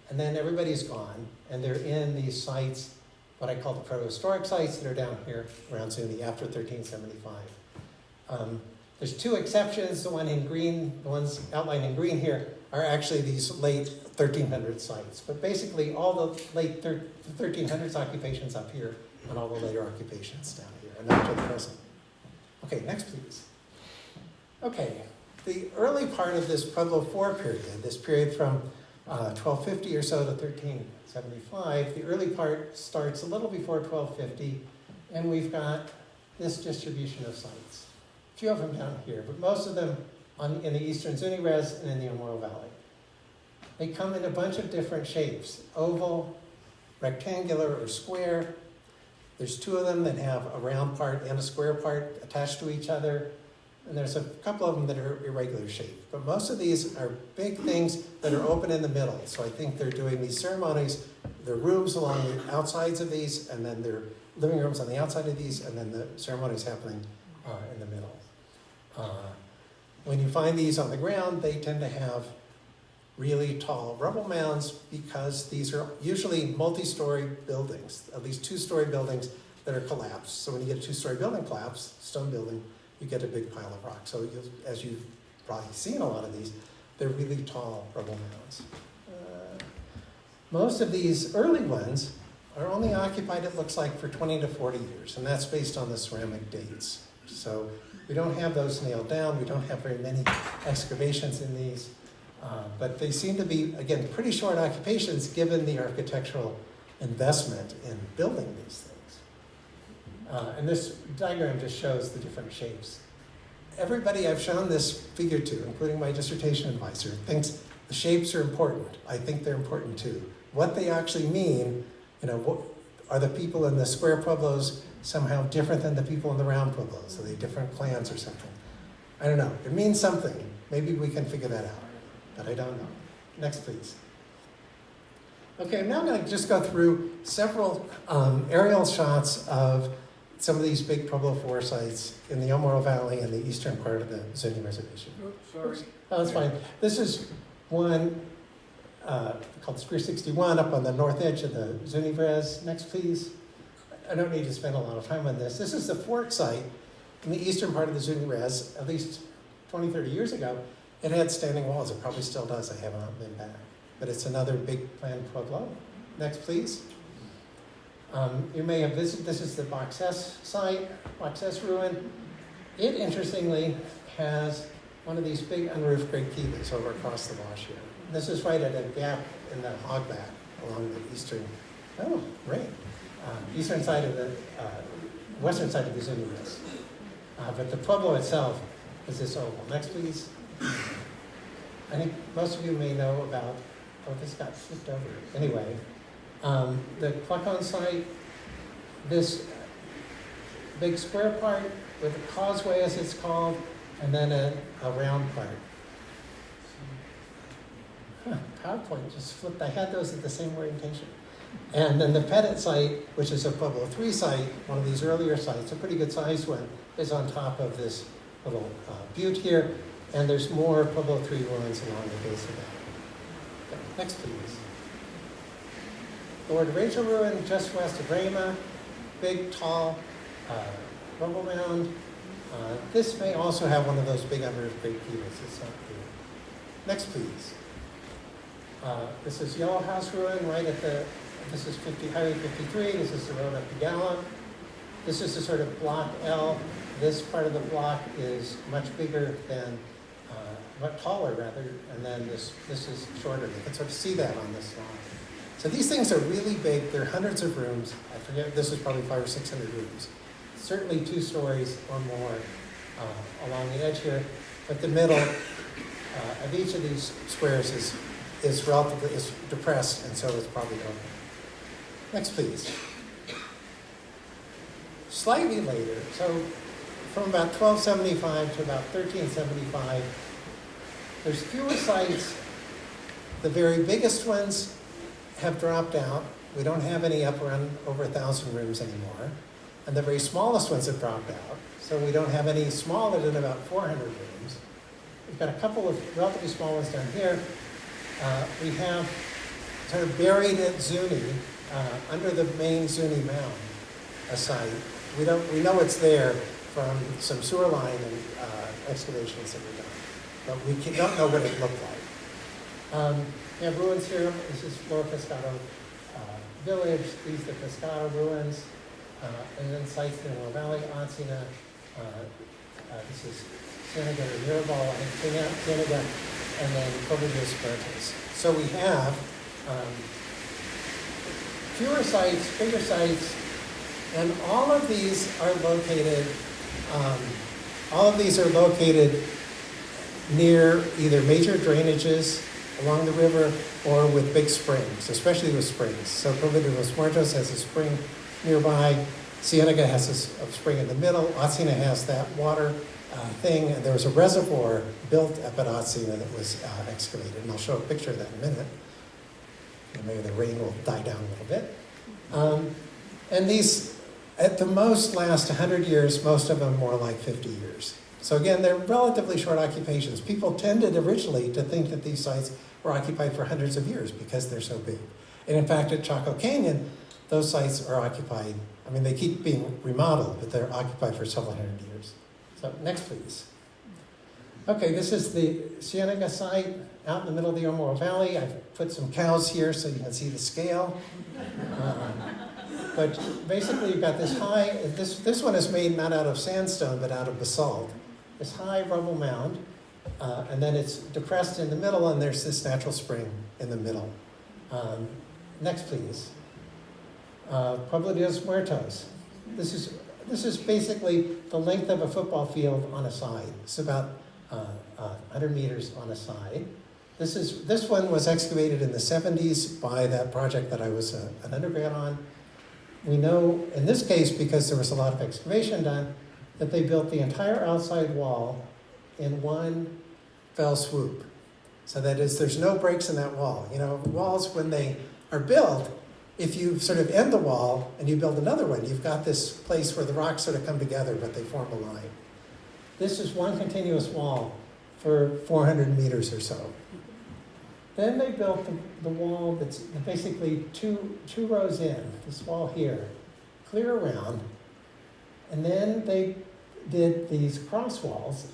And then everybody's gone, and they're in these sites, what I call the proto-historic sites that are down here around Zuni after 1375. There's 2 exceptions. The one in green, the ones outlined in green here, are actually these late 1300 sites. But basically all the late 1300s occupations up here and all the later occupations down here, and up to the present. Okay, next please. Okay, the early part of this Pueblo IV period, this period from 1250 or so to 1375, the early part starts a little before 1250, and we've got this distribution of sites. A few of them down here, but most of them in the eastern Zuni Res and in the Morro Valley. They come in a bunch of different shapes: oval, rectangular, or square. There's two of them that have a round part and a square part attached to each other. And there's a couple of them that are irregular shaped. But most of these are big things that are open in the middle. So I think they're doing these ceremonies, there are rooms along the outsides of these, and then there are living rooms on the outside of these, and then the ceremonies happening in the middle. When you find these on the ground, they tend to have really tall rubble mounds because these are usually multi-story buildings, at least two-story buildings that are collapsed. So when you get a two-story building collapse, stone building, you get a big pile of rock. So as you've probably seen a lot of these, they're really tall rubble mounds. Most of these early ones are only occupied, it looks like, for 20 to 40 years, and that's based on the ceramic dates. So we don't have those nailed down. We don't have very many excavations in these. But they seem to be, again, pretty short occupations given the architectural investment in building these things. And this diagram just shows the different shapes. Everybody I've shown this figure to, including my dissertation advisor, thinks the shapes are important. I think they're important too. What they actually mean, are the people in the square pueblos somehow different than the people in the round pueblos? Are they different clans or something? I don't know. It means something. Maybe we can figure that out, but I don't know. Next, please. Okay, I'm now going to just go through several aerial shots of some of these big Pueblo IV sites in the Morro Valley and the eastern part of the Zuni Reservation. Oops, sorry. Oh, that's fine. This is one called Spear 61 up on the north edge of the Zuni Res. Next, please. I don't need to spend a lot of time on this. This is the fort site in the eastern part of the Zuni Res. At least 20, 30 years ago, it had standing walls. It probably still does. I have not been back. But it's another big planned Pueblo. Next, please. You may have visited, this is the Boxes site, Boxes ruin. It, interestingly, has one of these big unroofed great kivas over across the wash here. This is right at a gap in the hogback along the eastern, eastern side of the, western side of the Zuni Res. But the Pueblo itself is this oval. Next, please. I think most of you may know about, this got flipped over. Anyway, the Placon site, this big square part with a causeway, as it's called, and then a round part. PowerPoint just flipped. I had those at the same orientation. And then the Pettit site, which is a Pueblo III site, one of these earlier sites, a pretty good sized one, is on top of this little butte here. And there's more Pueblo III ruins along the base of that. Okay, next, please. Lord Rachel ruin just west of Rama, big, tall rubble mound. This may also have one of those big unroofed great kivas. It's not clear. Next, please. This is Yellow House ruin right at this is Highway 53. This is the road up to Gallup. This is the sort of block L. This part of the block is much bigger than, much taller rather, and then this is shorter. You can sort of see that on this slide. So these things are really big. They're hundreds of rooms. I forget, this is probably 500 or 600 rooms. Certainly 2 stories or more along the edge here. But the middle of each of these squares is relatively depressed, and so it's probably open. Next, please. Slightly later, so from about 1275 to about 1375, there's fewer sites. The very biggest ones have dropped out. We don't have any up around over 1,000 rooms anymore. And the very smallest ones have dropped out. So we don't have any smaller than about 400 rooms. We've got a couple of relatively small ones down here. We have sort of buried at Zuni, under the main Zuni mound, a site. We know it's there from some sewer line and excavations that were done, but we don't know what it looked like. We have ruins here. This is Lower Pescado Village. These are the Pescado ruins, and then sites in the Morro Valley, Ancina. This is Cienega or Mirabal, and Cienega, and then Covillos Bertes. So we have fewer sites, bigger sites, and all of these are located near either major drainages along the river or with big springs, especially with springs. So Covillos Muertos has a spring nearby. Cienega has a spring in the middle. Atsina has that water thing. And there was a reservoir built up at Atsina that was excavated. And I'll show a picture of that in a minute. And maybe the rain will die down a little bit. And these, at the most, last 100 years, most of them more like 50 years. So again, they're relatively short occupations. People tended originally to think that these sites were occupied for hundreds of years because they're so big. And in fact, at Chaco Canyon, those sites are occupied, I mean, they keep being remodeled, but they're occupied for several hundred years. So next, please. Okay, this is the Cienega site out in the middle of the Morro Valley. I've put some cows here so you can see the scale. But basically, you've got this high, this one is made not out of sandstone, but out of basalt. This high rubble mound, and then it's depressed in the middle, and there's this natural spring in the middle. Next, please. Pueblo de los Muertos. This is basically the length of a football field on a side. It's about 100 meters on a side. This one was excavated in the 70s by that project that I was an undergrad on. We know, in this case, because there was a lot of excavation done, that they built the entire outside wall in one fell swoop. So that is, there's no breaks in that wall. You know, walls, when they are built, if you sort of end the wall and you build another one, you've got this place where the rocks sort of come together, but they form a line. This is one continuous wall for 400 meters or so. Then they built the wall that's basically two rows in, this wall here, clear around, and then they did these cross walls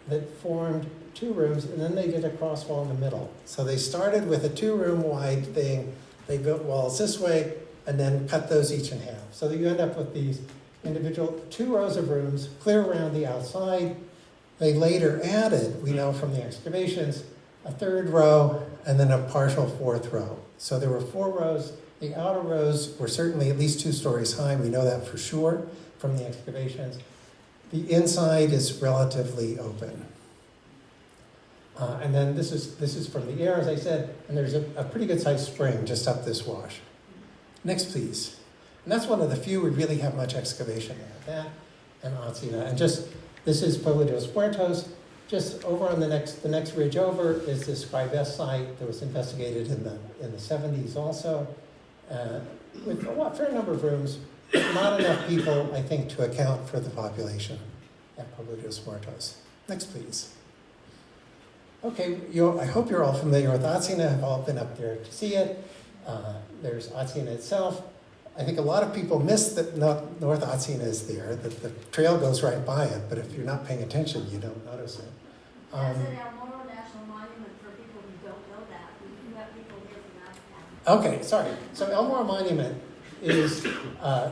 that formed 2 rooms, and then they did a cross wall in the middle. So they started with a 2-room wide thing, they built walls this way, and then cut those each in half. So that you end up with these individual 2 rows of rooms, clear around the outside. They later added, we know from the excavations, a 3rd row, and then a partial 4th row. So there were 4 rows. The outer rows were certainly at least 2 stories high. We know that for sure from the excavations. The inside is relatively open. And then this is from the air, as I said, and there's a pretty good sized spring just up this wash. Next, please. And that's one of the few we really have much excavation at, that and Atsina. And just, this is Pueblo de los Muertos. Just over on the next ridge over is this Scribes site that was investigated in the 70s also, with a fair number of rooms, not enough people, I think, to account for the population at Pueblo de los Muertos. Next, please. Okay, I hope you're all familiar with Atsina, have all been up there to see it. There's Atsina itself. I think a lot of people miss that North Atsina is there, that the trail goes right by it, but if you're not paying attention, you don't notice it. That's an El Morro National Monument for people who don't know that. We have people here from out of town. Okay, sorry. So El Morro Monument is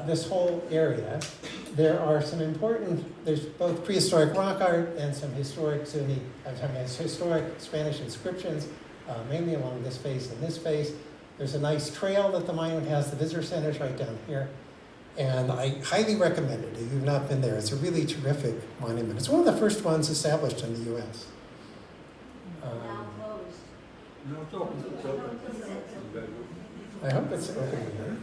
this whole area. There are some important, there's both prehistoric rock art and some historic historic Spanish inscriptions, mainly along this face and this face. There's a nice trail that the monument has. The visitor center is right down here. And I highly recommend it if you've not been there. It's a really terrific monument. It's one of the first ones established in the U.S. Now closed. No, it's open. I hope it's open here.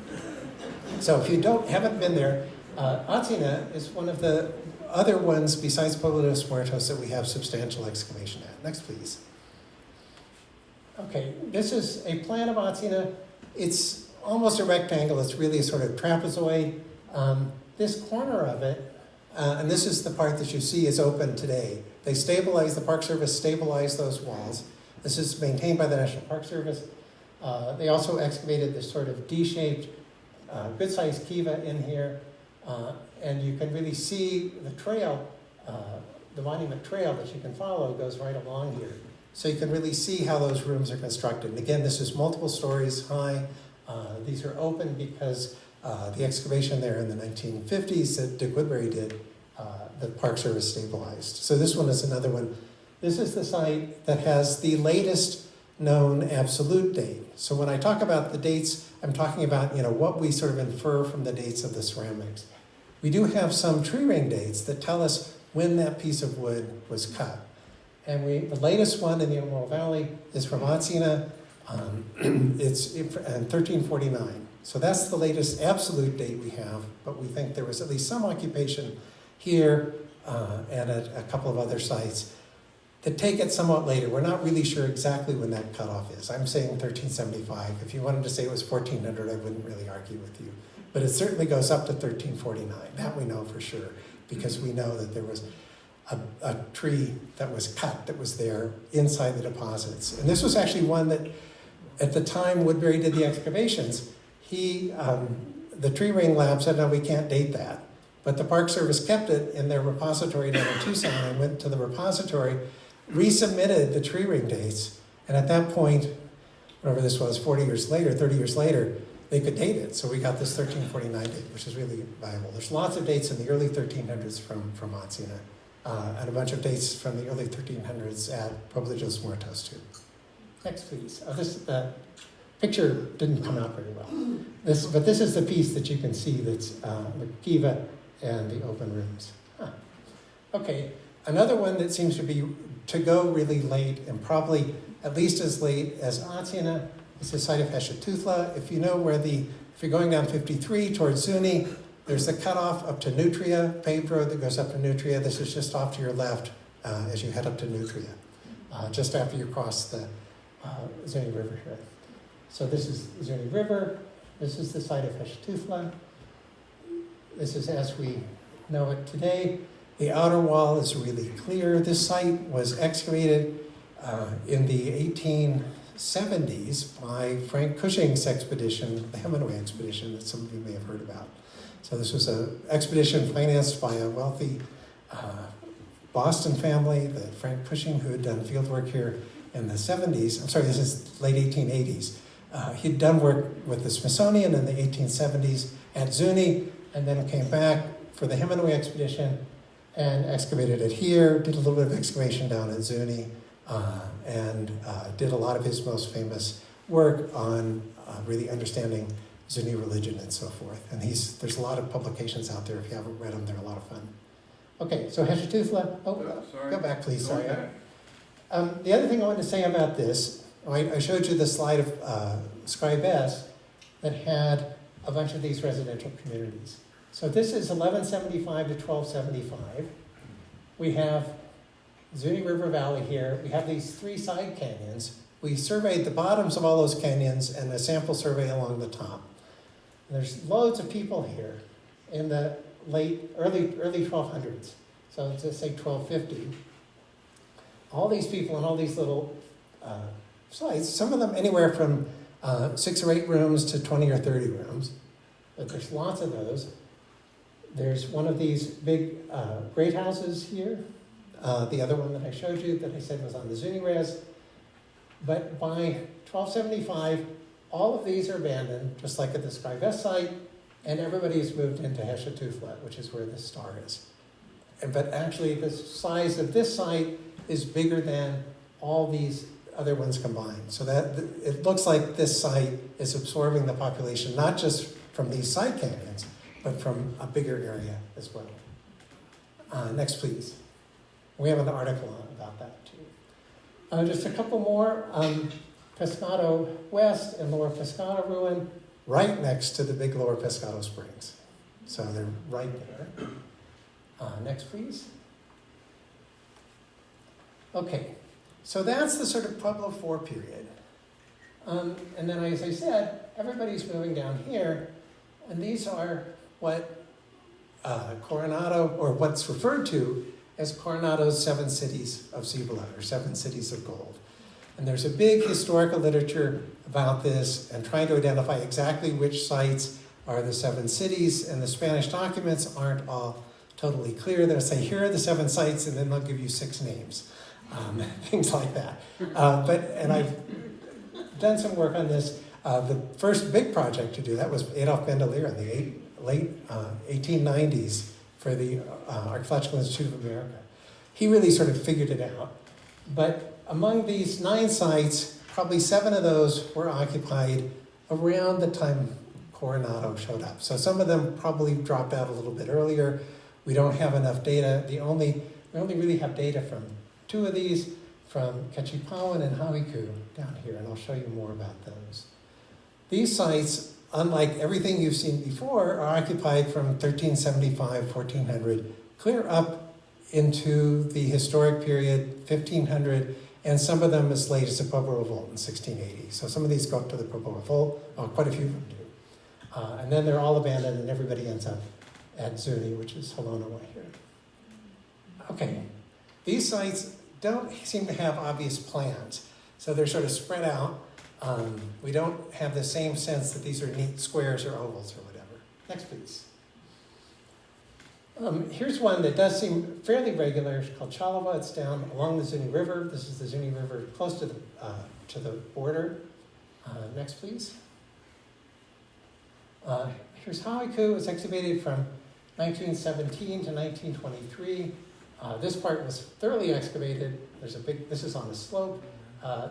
So if you haven't been there, Atsina is one of the other ones besides Pueblo de los Muertos that we have substantial excavation at. Next, please. Okay, this is a plan of Atsina. It's almost a rectangle. It's really a sort of trapezoid. This corner of it, and this is the part that you see is open today. They stabilized, the Park Service stabilized those walls. This is maintained by the National Park Service. They also excavated this sort of D-shaped, good-sized kiva in here. And you can really see the trail, the monument trail that you can follow goes right along here. So you can really see how those rooms are constructed. And again, this is multiple stories high. These are open because the excavation there in the 1950s that Dick Woodbury did, the Park Service stabilized. So this one is another one. This is the site that has the latest known absolute date. So when I talk about the dates, I'm talking about what we sort of infer from the dates of the ceramics. We do have some tree ring dates that tell us when that piece of wood was cut. And the latest one in the Morro Valley is from Atsina. It's in 1349. So that's the latest absolute date we have, but we think there was at least some occupation here and at a couple of other sites that take it somewhat later. We're not really sure exactly when that cutoff is. I'm saying 1375. If you wanted to say it was 1400, I wouldn't really argue with you. But it certainly goes up to 1349. That we know for sure, because we know that there was a tree that was cut that was there inside the deposits. And this was actually one that, at the time Woodbury did the excavations, the tree ring lab said, no, we can't date that. But the Park Service kept it in their repository down in Tucson and went to the repository, resubmitted the tree ring dates, and at that point, whatever this was, 40 years later, 30 years later, they could date it. So we got this 1349 date, which is really valuable. There's lots of dates in the early 1300s from Atsina, and a bunch of dates from the early 1300s at Pueblo de los Muertos too. Next, please. This picture didn't come out very well. But this is the piece that you can see that's the kiva and the open rooms. Okay, another one that seems to go really late, and probably at least as late as Atsina, is the site of Heshetutla. If you know if you're going down 53 towards Zuni, there's a cutoff up to Nutria, paved road that goes up to Nutria. This is just off to your left as you head up to Nutria, just after you cross the Zuni River here. So this is Zuni River. This is the site of Heshetutla. This is as we know it today. The outer wall is really clear. This site was excavated in the 1870s by Frank Cushing's expedition, the Hemingway expedition that some of you may have heard about. So this was an expedition financed by a wealthy Boston family, the Frank Cushing, who had done field work here in the 70s. I'm sorry, this is late 1880s. He'd done work with the Smithsonian in the 1870s at Zuni, and then came back for the Hemingway expedition and excavated it here, did a little bit of excavation down at Zuni, and did a lot of his most famous work on really understanding Zuni religion and so forth. And there's a lot of publications out there. If you haven't read them, they're a lot of fun. Okay, so Heshetutla. Sorry. Go back, please. Going Sorry. back. The other thing I wanted to say about this, I showed you the slide of Scribe S that had a bunch of these residential communities. So this is 1175 to 1275. We have Zuni River Valley here. We have these three side canyons. We surveyed the bottoms of all those canyons and a sample survey along the top. And there's loads of people here in the early 1200s. So let's just say 1250. All these people in all these little sites, some of them anywhere from 6 or 8 rooms to 20 or 30 rooms. But there's lots of those. There's one of these big great houses here. The other one that I showed you that I said was on the Zuni Res. But by 1275, all of these are abandoned, just like at the Scribe S site, and everybody's moved into Heshetutla, which is where the star is. But actually, the size of this site is bigger than all these other ones combined. So that it looks like this site is absorbing the population, not just from these side canyons, but from a bigger area as well. Next, please. We have an article about that too. Just a couple more. Pescado West and Lower Pescado ruin, right next to the big Lower Pescado Springs. So they're right there. Next, please. Okay, so that's the sort of Pueblo IV period. And then, as I said, everybody's moving down here, and these are what Coronado, or what's referred to as Coronado's 7 cities of Cibola, or 7 cities of gold. And there's a big historical literature about this and trying to identify exactly which sites are the 7 cities, and the Spanish documents aren't all totally clear. They'll say, here are the 7 sites, and then they'll give you 6 names, things like that. And I've done some work on this. The first big project to do that was Adolf Bandelier in the late 1890s for the Archaeological Institute of America. He really sort of figured it out. But among these 9 sites, probably 7 of those were occupied around the time Coronado showed up. So some of them probably dropped out a little bit earlier. We don't have enough data. We only really have data from 2 of these, from Quechipawan and Hawiku down here, and I'll show you more about those. These sites unlike everything you've seen before, are occupied from 1375, 1400, clear up into the historic period, 1500, and some of them as late as the Pueblo Revolt in 1680. So some of these go up to the Pueblo Revolt, quite a few of them do. And then they're all abandoned and everybody ends up at Zuni, which is Helena way here. Okay, these sites don't seem to have obvious plans. So they're sort of spread out. We don't have the same sense that these are neat squares or ovals or whatever. Next, please. Here's one that does seem fairly regular. It's called Chalava. It's down along the Zuni River. This is the Zuni River close to the border. Next, please. Here's Hawiku. It was excavated from 1917 to 1923. This part was thoroughly excavated. This is on a slope.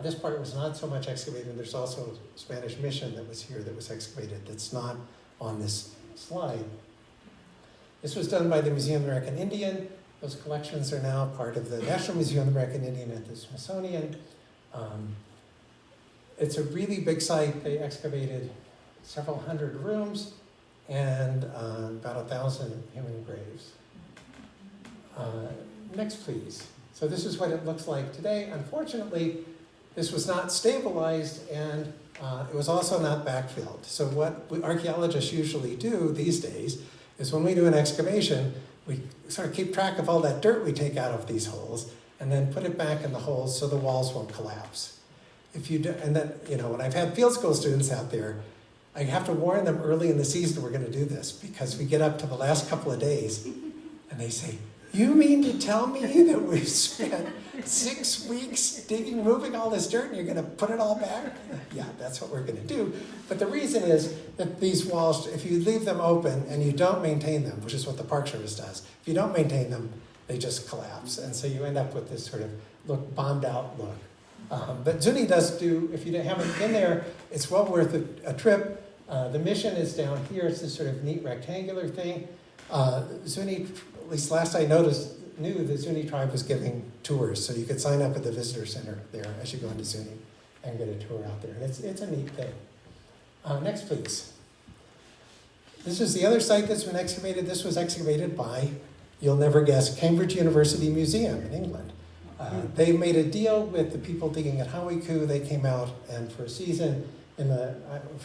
This part was not so much excavated. There's also a Spanish mission that was here that was excavated that's not on this slide. This was done by the Museum of the American Indian. Those collections are now part of the National Museum of the American Indian at the Smithsonian. It's a really big site. They excavated several hundred rooms and about 1,000 human graves. Next, please. So this is what it looks like today. Unfortunately, this was not stabilized and it was also not backfilled. So what archaeologists usually do these days is when we do an excavation, we sort of keep track of all that dirt we take out of these holes and then put it back in the holes so the walls won't collapse. If you do, and then, when I've had field school students out there, I have to warn them early in the season we're going to do this because we get up to the last couple of days and they say, "You mean to tell me that we've spent 6 weeks moving all this dirt and you're going to put it all back?" Yeah, that's what we're going to do. But the reason is that these walls, if you leave them open and you don't maintain them, which is what the Park Service does, if you don't maintain them, they just collapse. And so you end up with this sort of bombed out look. But Zuni does do, if you haven't been there, it's well worth a trip. The mission is down here. It's this sort of neat rectangular thing. Zuni, at least last I knew the Zuni tribe was giving tours, so you could sign up at the visitor center there as you go into Zuni and get a tour out there. And it's a neat thing. Next, please. This is the other site that's been excavated. This was excavated by, you'll never guess, Cambridge University Museum in England. They made a deal with the people digging at Hawiku. They came out and for a season in the,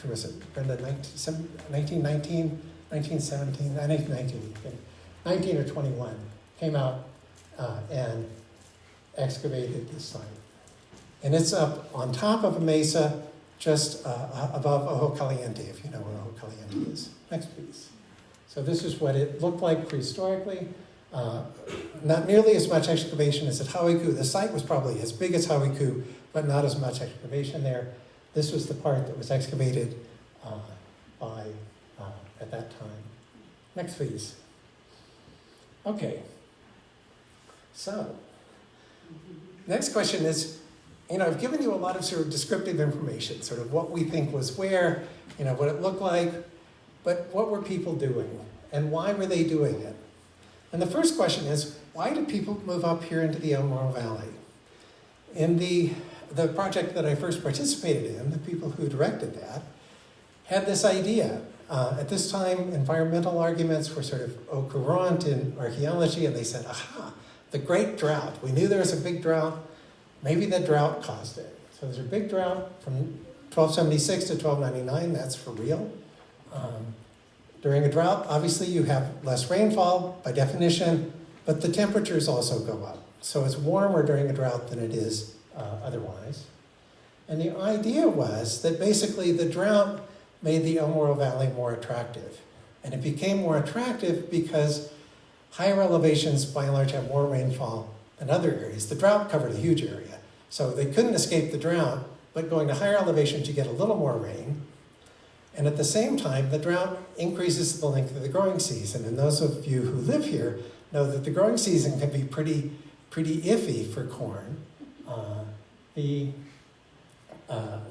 was it, Brenda, 1919, 1917, 1919, 19 or 21, came out and excavated this site. And it's up on top of a mesa just above Ojo Caliente, if you know where Ojo Caliente is. Next, please. So this is what it looked like prehistorically. Not nearly as much excavation as at Hawiku. The site was probably as big as Hawiku, but not as much excavation there. This was the part that was excavated at that time. Next, please. Okay. So, next question is, I've given you a lot of sort of descriptive information, sort of what we think was where, what it looked like, but what were people doing and why were they doing it? And the first question is, why did people move up here into the El Morro Valley? In the project that I first participated in, the people who directed that had this idea. At this time, environmental arguments were sort of au courant in archaeology, and they said, aha, the Great Drought. We knew there was a big drought. Maybe the drought caused it. So there's a big drought from 1276 to 1299. That's for real. During a drought, obviously you have less rainfall by definition, but the temperatures also go up. So it's warmer during a drought than it is otherwise. And the idea was that basically the drought made the El Morro Valley more attractive. And it became more attractive because higher elevations by and large have more rainfall than other areas. The drought covered a huge area. So they couldn't escape the drought, but going to higher elevations you get a little more rain. And at the same time, the drought increases the length of the growing season. And those of you who live here know that the growing season can be pretty iffy for corn.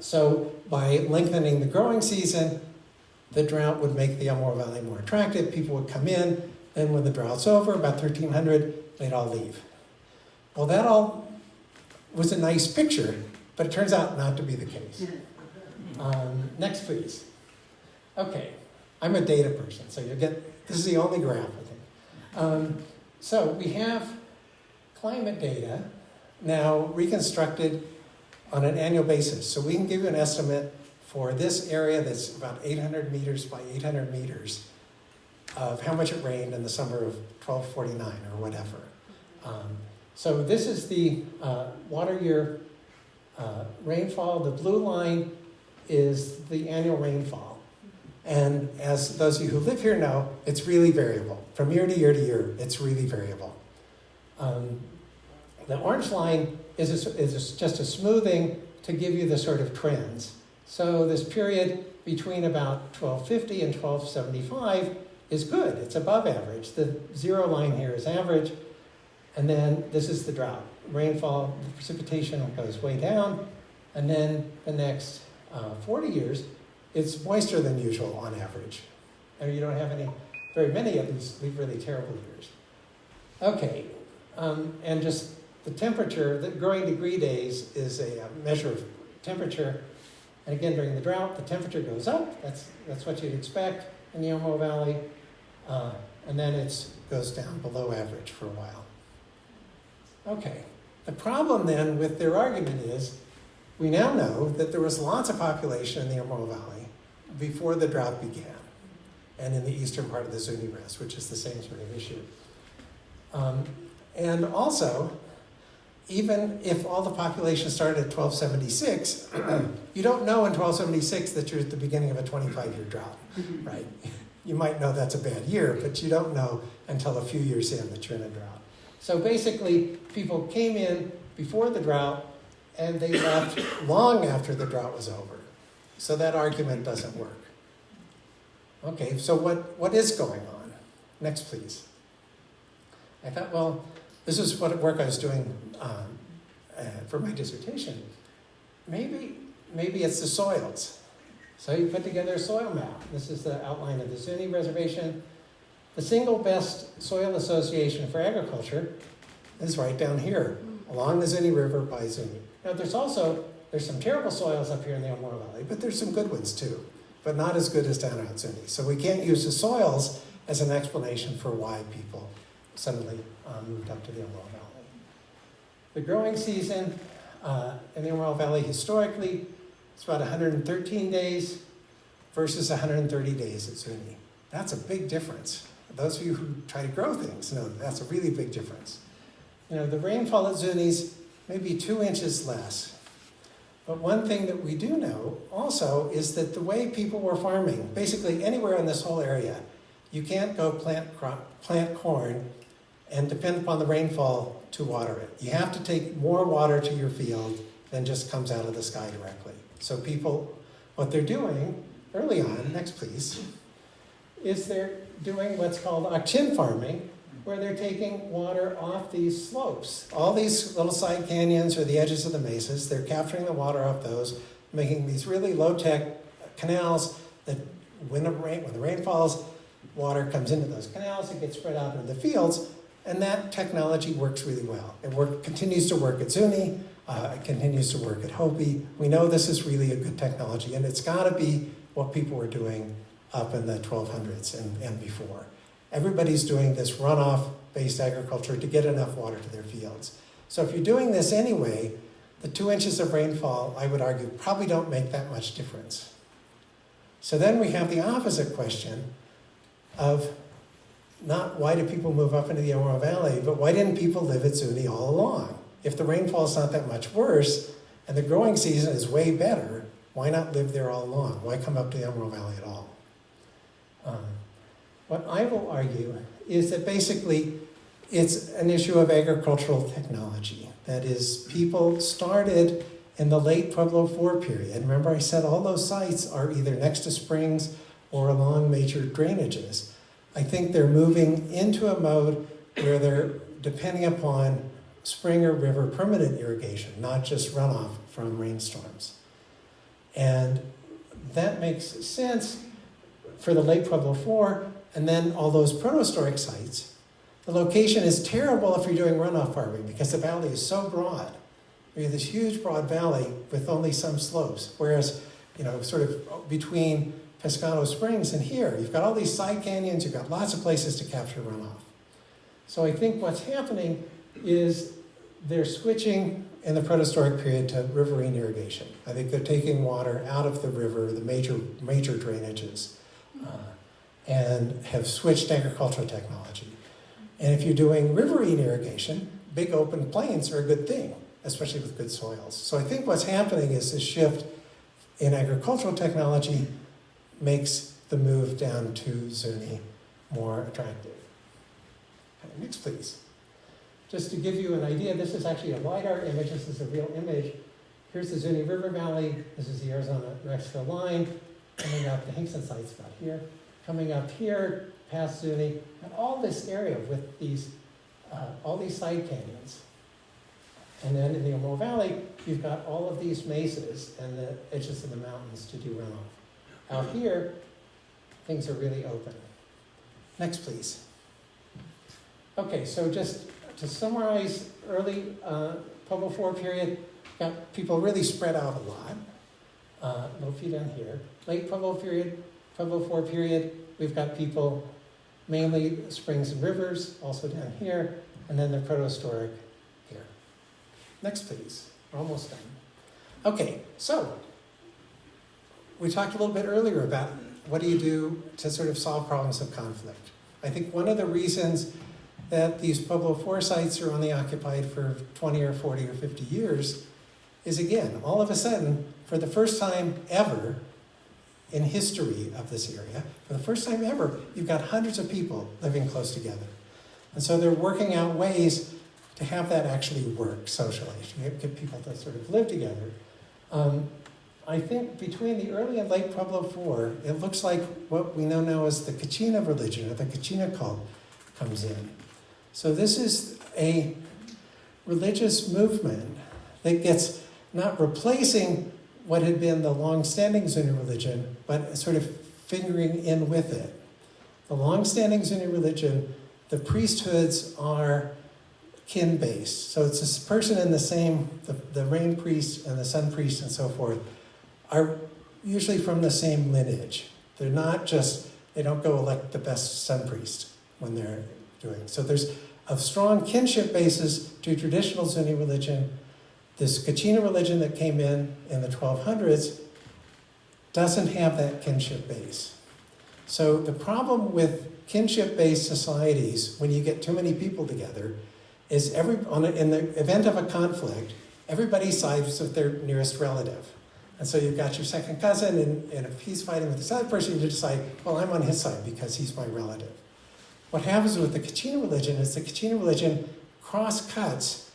So by lengthening the growing season, the drought would make the El Morro Valley more attractive. People would come in. Then when the drought's over, about 1300, they'd all leave. Well, that all was a nice picture, but it turns out not to be the case. Next, please. Okay, I'm a data person, so you get, this is the only graph, I think. So we have climate data now reconstructed on an annual basis. So we can give you an estimate for this area that's about 800 meters by 800 meters of how much it rained in the summer of 1249 or whatever. So this is the water year rainfall. The blue line is the annual rainfall. And as those of you who live here know, it's really variable. From year to year to year, it's really variable. The orange line is just a smoothing to give you the sort of trends. So this period between about 1250 and 1275 is good. It's above average. The zero line here is average. And then this is the drought. Rainfall, the precipitation goes way down. And then the next 40 years, it's moister than usual on average. And you don't have very many of these really terrible years. Okay, and just the temperature, the growing degree days is a measure of temperature. And again, during the drought, the temperature goes up. That's what you'd expect in the Morro Valley. And then it goes down below average for a while. Okay, the problem then with their argument is we now know that there was lots of population in the Morro Valley before the drought began, and in the eastern part of the Zuni Rest, which is the same sort of issue. And also, even if all the population started at 1276, you don't know in 1276 that you're at the beginning of a 25-year drought, right? You might know that's a bad year, but you don't know until a few years in that you're in a drought. So basically, people came in before the drought, and they left long after the drought was over. So that argument doesn't work. Okay, so what is going on? Next, please. I thought, well, this is what work I was doing for my dissertation. Maybe it's the soils. So you put together a soil map. This is the outline of the Zuni Reservation. The single best soil association for agriculture is right down here, along the Zuni River by Zuni. Now there's some terrible soils up here in the Morro Valley, but there's some good ones too, but not as good as down at Zuni. So we can't use the soils as an explanation for why people suddenly moved up to the Morro Valley. The growing season in the Morro Valley historically is about 113 days versus 130 days at Zuni. That's a big difference. Those of you who try to grow things know that's a really big difference. You know, the rainfall at Zuni's maybe 2 inches less. But one thing that we do know also is that the way people were farming, basically anywhere in this whole area, you can't go plant corn and depend upon the rainfall to water it. You have to take more water to your field than just comes out of the sky directly. So people, what they're doing early on, next please, is they're doing what's called Achin farming, where they're taking water off these slopes. All these little side canyons or the edges of the mesas, they're capturing the water off those, making these really low-tech canals that when the rain falls, water comes into those canals, it gets spread out into the fields, and that technology works really well. It continues to work at Zuni, it continues to work at Hopi. We know this is really a good technology, and it's gotta be what people were doing up in the 1200s and before. Everybody's doing this runoff-based agriculture to get enough water to their fields. So if you're doing this anyway, the 2 inches of rainfall, I would argue, probably don't make that much difference. So then we have the opposite question of not why do people move up into the Morro Valley, but why didn't people live at Zuni all along? If the rainfall is not that much worse and the growing season is way better, why not live there all along? Why come up to the Morro Valley at all? What I will argue is that basically it's an issue of agricultural technology. That is, people started in the late Pueblo IV period. Remember I said all those sites are either next to springs or along major drainages. I think they're moving into a mode where they're depending upon spring or river permanent irrigation, not just runoff from rainstorms. And that makes sense for the late Pueblo IV, and then all those protohistoric sites. The location is terrible if you're doing runoff farming because the valley is so broad. We have this huge broad valley with only some slopes, whereas, you know, sort of between Pescado Springs, and here. You've got all these side canyons, you've got lots of places to capture runoff. So I think what's happening is they're switching in the protohistoric period to riverine irrigation. I think they're taking water out of the river, the major drainages, and have switched to agricultural technology. And if you're doing riverine irrigation, big open plains are a good thing, especially with good soils. So I think what's happening is this shift in agricultural technology makes the move down to Zuni more attractive. Okay, next, please. Just to give you an idea, this is actually a LiDAR image. This is a real image. Here's the Zuni River Valley. This is the Arizona-Mexico line. Coming up, the Hinkson site's about here. Coming up here, past Zuni, and all this area with these, all these side canyons. And then in the Morro Valley, you've got all of these mesas and the edges of the mountains to do runoff. Out here, things are really open. Next, please. Okay, so just to summarize, early Pueblo IV period, got people really spread out a lot. Little few down here. Late Pueblo IV period, we've got people mainly springs and rivers, also down here, and then the protohistoric here. Next, please. We're almost done. Okay, so we talked a little bit earlier about what do you do to sort of solve problems of conflict. I think one of the reasons that these Pueblo IV sites are only occupied for 20 or 40 or 50 years is, again, all of a sudden, for the first time ever in history of this area, for the first time ever, you've got hundreds of people living close together. And so they're working out ways to have that actually work socially, to get people to sort of live together. I think between the early and late Pueblo IV, it looks like what we now as the Kachina religion, or the Kachina cult, comes in. So this is a religious movement that gets not replacing what had been the long-standing Zuni religion, but sort of fingering in with it. The long-standing Zuni religion, the priesthoods are kin-based. So it's this person in the same, the rain priest and the sun priest and so forth, are usually from the same lineage. They're not just, they don't go elect the best sun priest when they're doing. So there's a strong kinship basis to traditional Zuni religion. This Kachina religion that came in the 1200s doesn't have that kinship base. So the problem with kinship-based societies, when you get too many people together, is in the event of a conflict, everybody sides with their nearest relative. And so you've got your second cousin, and if he's fighting with this other person, you decide, well, I'm on his side because he's my relative. What happens with the Kachina religion is the Kachina religion cross-cuts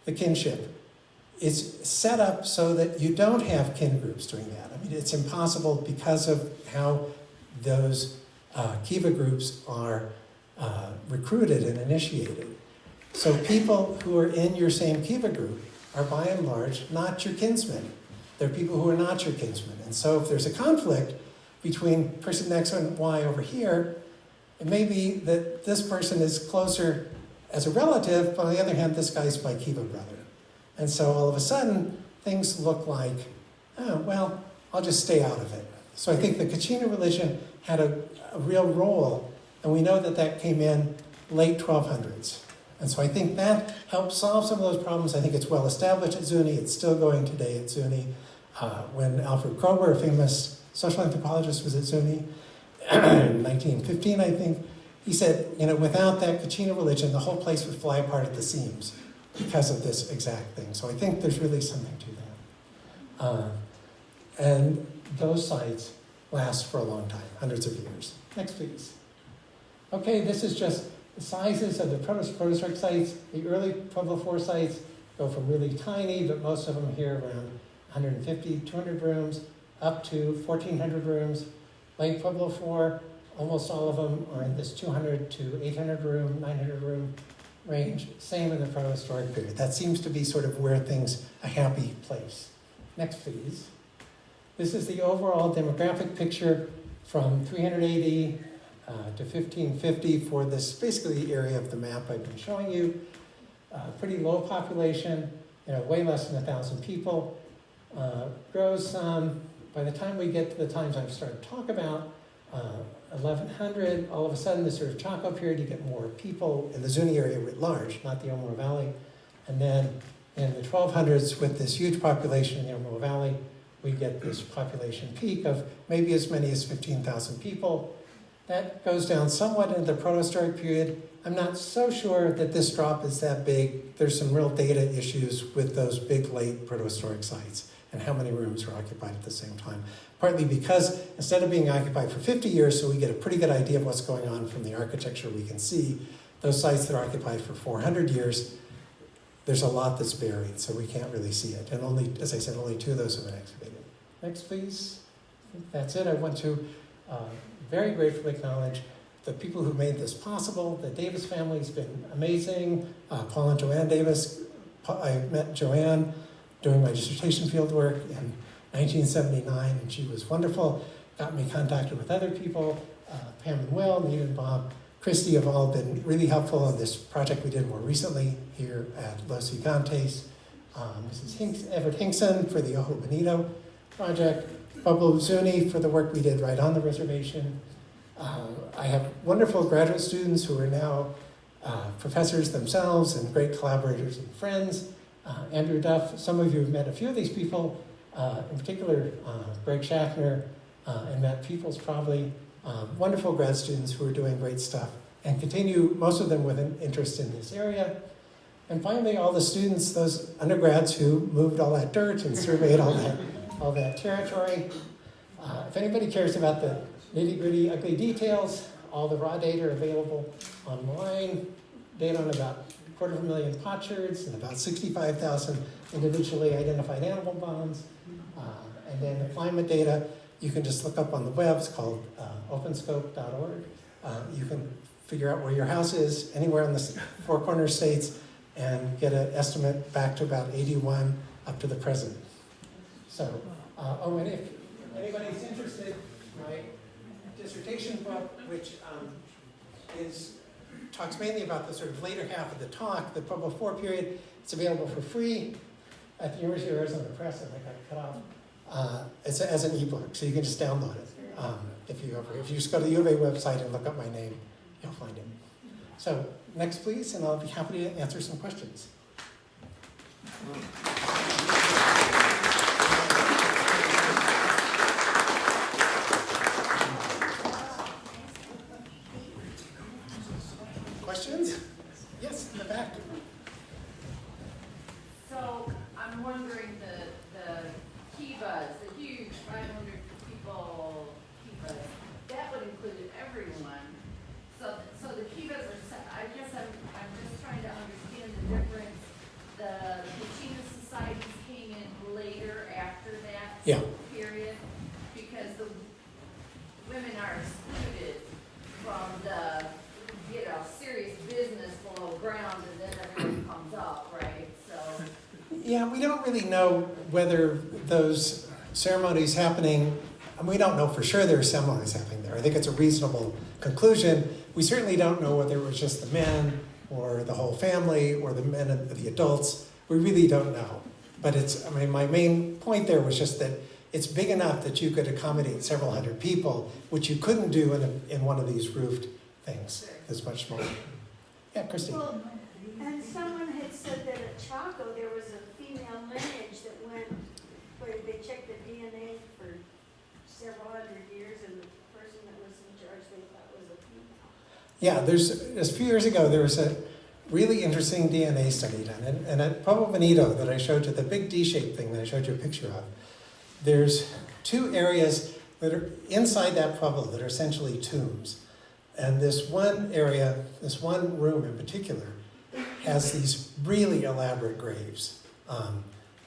the kinship. It's set up so that you don't have kin groups doing that. I mean, it's impossible because of how those Kiva groups are recruited and initiated. So people who are in your same Kiva group are by and large not your kinsmen. They're people who are not your kinsmen. And so if there's a conflict between person X and Y over here, it may be that this person is closer as a relative, but on the other hand, this guy's my Kiva brother. And so all of a sudden, things look like, oh, well, I'll just stay out of it. So I think the Kachina religion had a real role, and we know that that came in late 1200s. And so I think that helped solve some of those problems. I think it's well established at Zuni. It's still going today at Zuni. When Alfred Kroeber, a famous social anthropologist, was at Zuni in 1915, I think, he said, without that Kachina religion, the whole place would fly apart at the seams because of this exact thing. So I think there's really something to that. And those sites last for a long time, hundreds of years. Next, please. Okay, this is just the sizes of the protohistoric sites. The early Pueblo IV sites go from really tiny, but most of them here around 150, 200 rooms, up to 1,400 rooms. Late Pueblo IV, almost all of them are in this 200 to 800 room, 900 room range. Same in the protohistoric period. That seems to be sort of where things, a happy place. Next, please. This is the overall demographic picture from 300 AD to 1550 for this, basically the area of the map I've been showing you. Pretty low population, way less than 1,000 people. Grows some, by the time we get to the times I've started to talk about, 1100, all of a sudden, this sort of Chaco period, you get more people in the Zuni area writ large, not the Morro Valley. And then in the 1200s, with this huge population in the Morro Valley, we get this population peak of maybe as many as 15,000 people. That goes down somewhat into the protohistoric period. I'm not so sure that this drop is that big. There's some real data issues with those big late protohistoric sites and how many rooms are occupied at the same time. Partly because instead of being occupied for 50 years, so we get a pretty good idea of what's going on from the architecture we can see, those sites that are occupied for 400 years, there's a lot that's buried, so we can't really see it. And only, as I said, only 2 of those have been excavated. Next, please. I think that's it. I want to very gratefully acknowledge the people who made this possible. The Davis family's been amazing. Paul and Joanne Davis. I met Joanne doing my dissertation fieldwork in 1979, and she was wonderful. Got me contacted with other people. Pam and Will, Nita and Bob, Christy have all been really helpful on this project we did more recently here at Los Gigantes. Mrs. Everett Hinkson for the Ojo Bonito project. Pablo Zuni for the work we did right on the reservation. I have wonderful graduate students who are now professors themselves and great collaborators and friends. Andrew Duff, some of you have met a few of these people, in particular Greg Schaffner and Matt Peoples probably. Wonderful grad students who are doing great stuff and continue, most of them with an interest in this area. And finally, all the students, those undergrads who moved all that dirt and surveyed all that territory. If anybody cares about the nitty-gritty ugly details, all the raw data are available online. Data on about 250,000 potsherds and about 65,000 individually identified animal bones. And then the climate data, you can just look up on the web. It's called openscope.org. You can figure out where your house is anywhere in the 4 corner states and get an estimate back to about 81 up to the present. So, and if anybody's interested, my dissertation book, which talks mainly about the sort of later half of the talk, the Pueblo IV period, it's available for free at the University of Arizona Press, and I got it cut off. It's as an ebook, so you can just download it. If you just go to the U of A website and look up my name, you'll find it. So next, please, and I'll be happy to answer some questions. Questions? Yes, in the back. So I'm wondering the kivas, the huge 500 people kivas, that would include everyone. So the kivas are, I guess I'm just trying to understand the difference. The China societies came in later after that period because the women are excluded from the serious business below ground, and then everyone comes up, right? So. Yeah, we don't really know whether those ceremonies happening, and we don't know for sure there are ceremonies happening there. I think it's a reasonable conclusion. We certainly don't know whether it was just the men or the whole family or the men and the adults. We really don't know. But my main point there was just that it's big enough that you could accommodate several hundred people, which you couldn't do in one of these roofed things. It's much smaller. Yeah, Christine. Well, and someone had said that at Chaco there was a female lineage that went, where they checked the DNA for several hundred years, and the person that was in charge they thought was a female. Yeah, a few years ago there was a really interesting DNA study done, and at Pueblo Bonito that I showed you, the big D-shaped thing that I showed you a picture of, there's 2 areas that are inside that pueblo that are essentially tombs. And this one area, this one room in particular, has these really elaborate graves.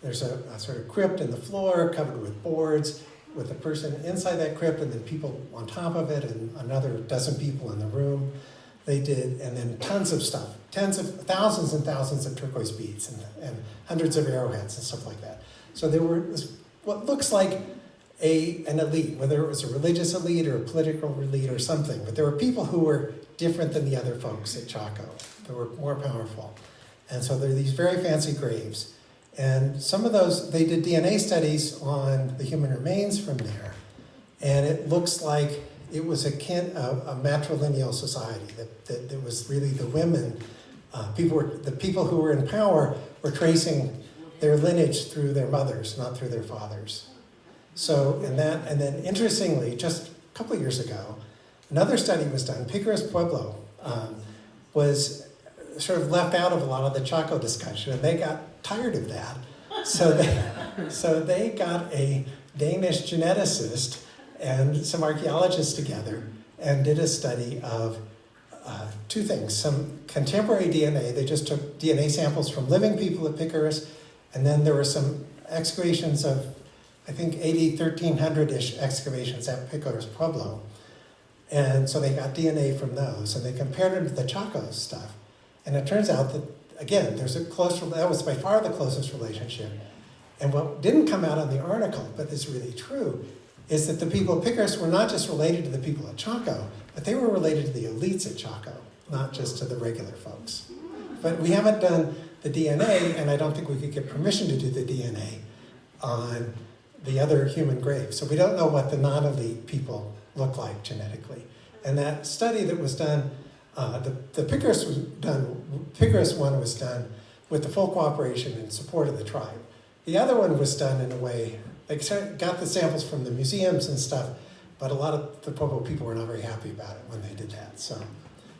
There's a sort of crypt in the floor covered with boards, with a person inside that crypt and then people on top of it and another dozen people in the room. They did, and then tons of stuff, thousands and thousands of turquoise beads and hundreds of arrowheads and stuff like that. So there were what looks like an elite, whether it was a religious elite or a political elite or something, but there were people who were different than the other folks at Chaco. They were more powerful. And so there are these very fancy graves. And some of those, they did DNA studies on the human remains from there. And it looks like it was a matrilineal society, that it was really the women, the people who were in power were tracing their lineage through their mothers, not through their fathers. So, and then interestingly, just a couple of years ago, another study was done. Picaros Pueblo was sort of left out of a lot of the Chaco discussion, and they got tired of that. So they got a Danish geneticist and some archaeologists together and did a study of two things. Some contemporary DNA, they just took DNA samples from living people at Picaros, and then there were some excavations of, I think, 1300-ish excavations at Picaros Pueblo. And so they got DNA from those, and they compared it to the Chaco stuff. And it turns out that, again, that was by far the closest relationship. And what didn't come out on the article, but is really true, is that the people at Picaros were not just related to the people at Chaco, but they were related to the elites at Chaco, not just to the regular folks. But we haven't done the DNA, and I don't think we could get permission to do the DNA on the other human graves. So we don't know what the non-elite people look like genetically. And that study that was done, the Picaros one was done with the full cooperation and support of the tribe. The other one was done in a way, they got the samples from the museums and stuff, but a lot of the Pueblo people were not very happy about it when they did that. So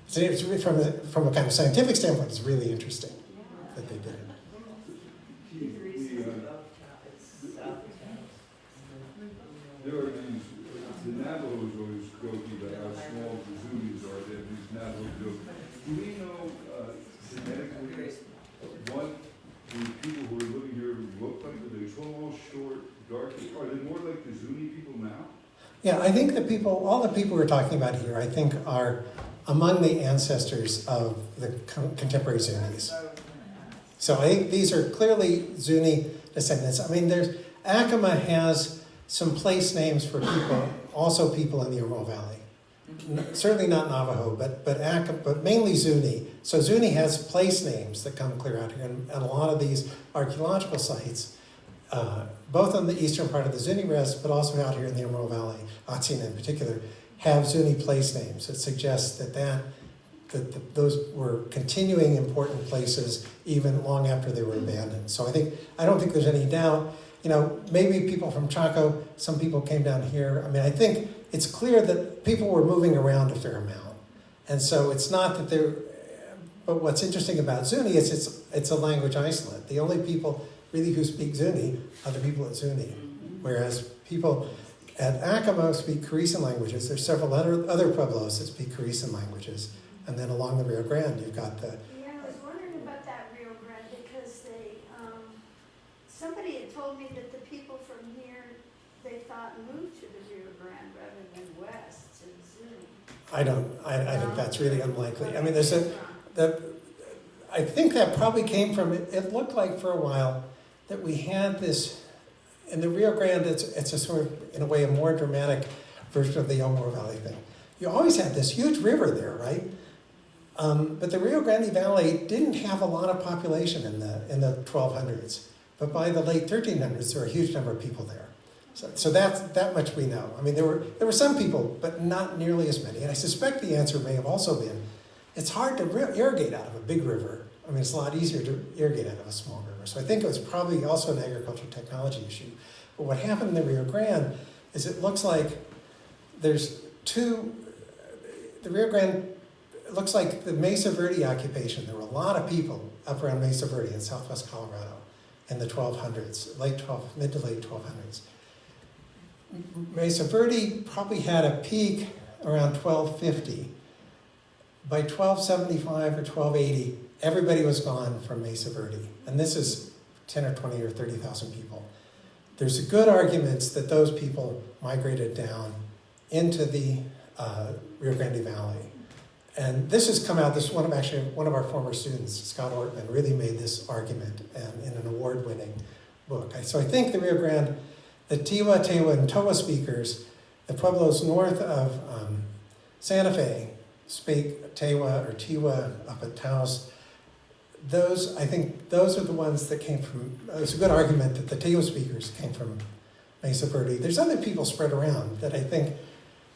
it's really, from a kind of scientific standpoint, it's really interesting that they did it. There are these, the Navajos always joking about how small the Zunis are. They have these Navajo jokes. Do we know genetically what the people who are living here look like? Are they tall, short, dark? Are they more like the Zuni people now? Yeah, I think all the people we're talking about here, I think, are among the ancestors of the contemporary Zunis. So I think these are clearly Zuni descendants. I mean, Acoma has some place names for people, also people in the Morro Valley. Certainly not Navajo, but mainly Zuni. So Zuni has place names that come clear out here, and a lot of these archaeological sites, both on the eastern part of the Zuni rest, but also out here in the Morro Valley, Atsina in particular, have Zuni place names. It suggests that those were continuing important places even long after they were abandoned. So I don't think there's any doubt. You know, maybe people from Chaco, some people came down here. I mean, I think it's clear that people were moving around a fair amount. And so it's not that they're, but what's interesting about Zuni is it's a language isolate. The only people really who speak Zuni are the people at Zuni. Whereas people at Acoma speak Carisan languages. There's several other pueblos that speak Carisan languages. And then along the Rio Grande, you've got the... Yeah, I was wondering about that Rio Grande because somebody had told me that the people from here, they thought moved to the Rio Grande rather than west to Zuni. I think that's really unlikely. I mean, I think that probably came from, it looked like for a while that we had this, in the Rio Grande, it's a sort of, in a way, a more dramatic version of the Morro Valley thing. You always had this huge river there, right? But the Rio Grande Valley didn't have a lot of population in the 1200s. But by the late 1300s, there were a huge number of people there. So that much we know. I mean, there were some people, but not nearly as many. And I suspect the answer may have also been, it's hard to irrigate out of a big river. I mean, it's a lot easier to irrigate out of a small river. So I think it was probably also an agricultural technology issue. But what happened in the Rio Grande is it looks like there's the Rio Grande, it looks like the Mesa Verde occupation. There were a lot of people up around Mesa Verde in southwest Colorado in the 1200s, mid to late 1200s. Mesa Verde probably had a peak around 1250. By 1275 or 1280, everybody was gone from Mesa Verde. And this is 10 or 20 or 30,000 people. There's good arguments that those people migrated down into the Rio Grande Valley. And this has come out, this is one of our former students, Scott Ortman, really made this argument in an award-winning book. So I think the Rio Grande, the Tiwa, Tewa, and Towa speakers, the pueblos north of Santa Fe speak Tewa or Tiwa up at Taos. I think those are the ones that came from, it's a good argument that the Tewa speakers came from Mesa Verde. There's other people spread around that I think,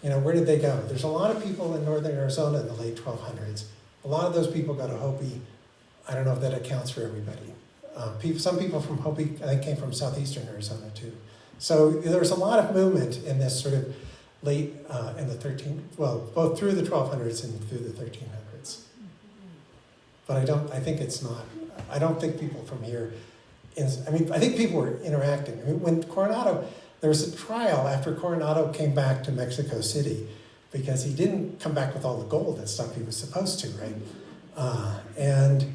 where did they go? There's a lot of people in northern Arizona in the late 1200s. A lot of those people go to Hopi. I don't know if that accounts for everybody. Some people from Hopi, I think, came from southeastern Arizona too. So there's a lot of movement in this sort of late, in the both through the 1200s and through the 1300s. But I don't think people from here, I think people were interacting. When Coronado, there was a trial after Coronado came back to Mexico City because he didn't come back with all the gold and stuff he was supposed to, right? And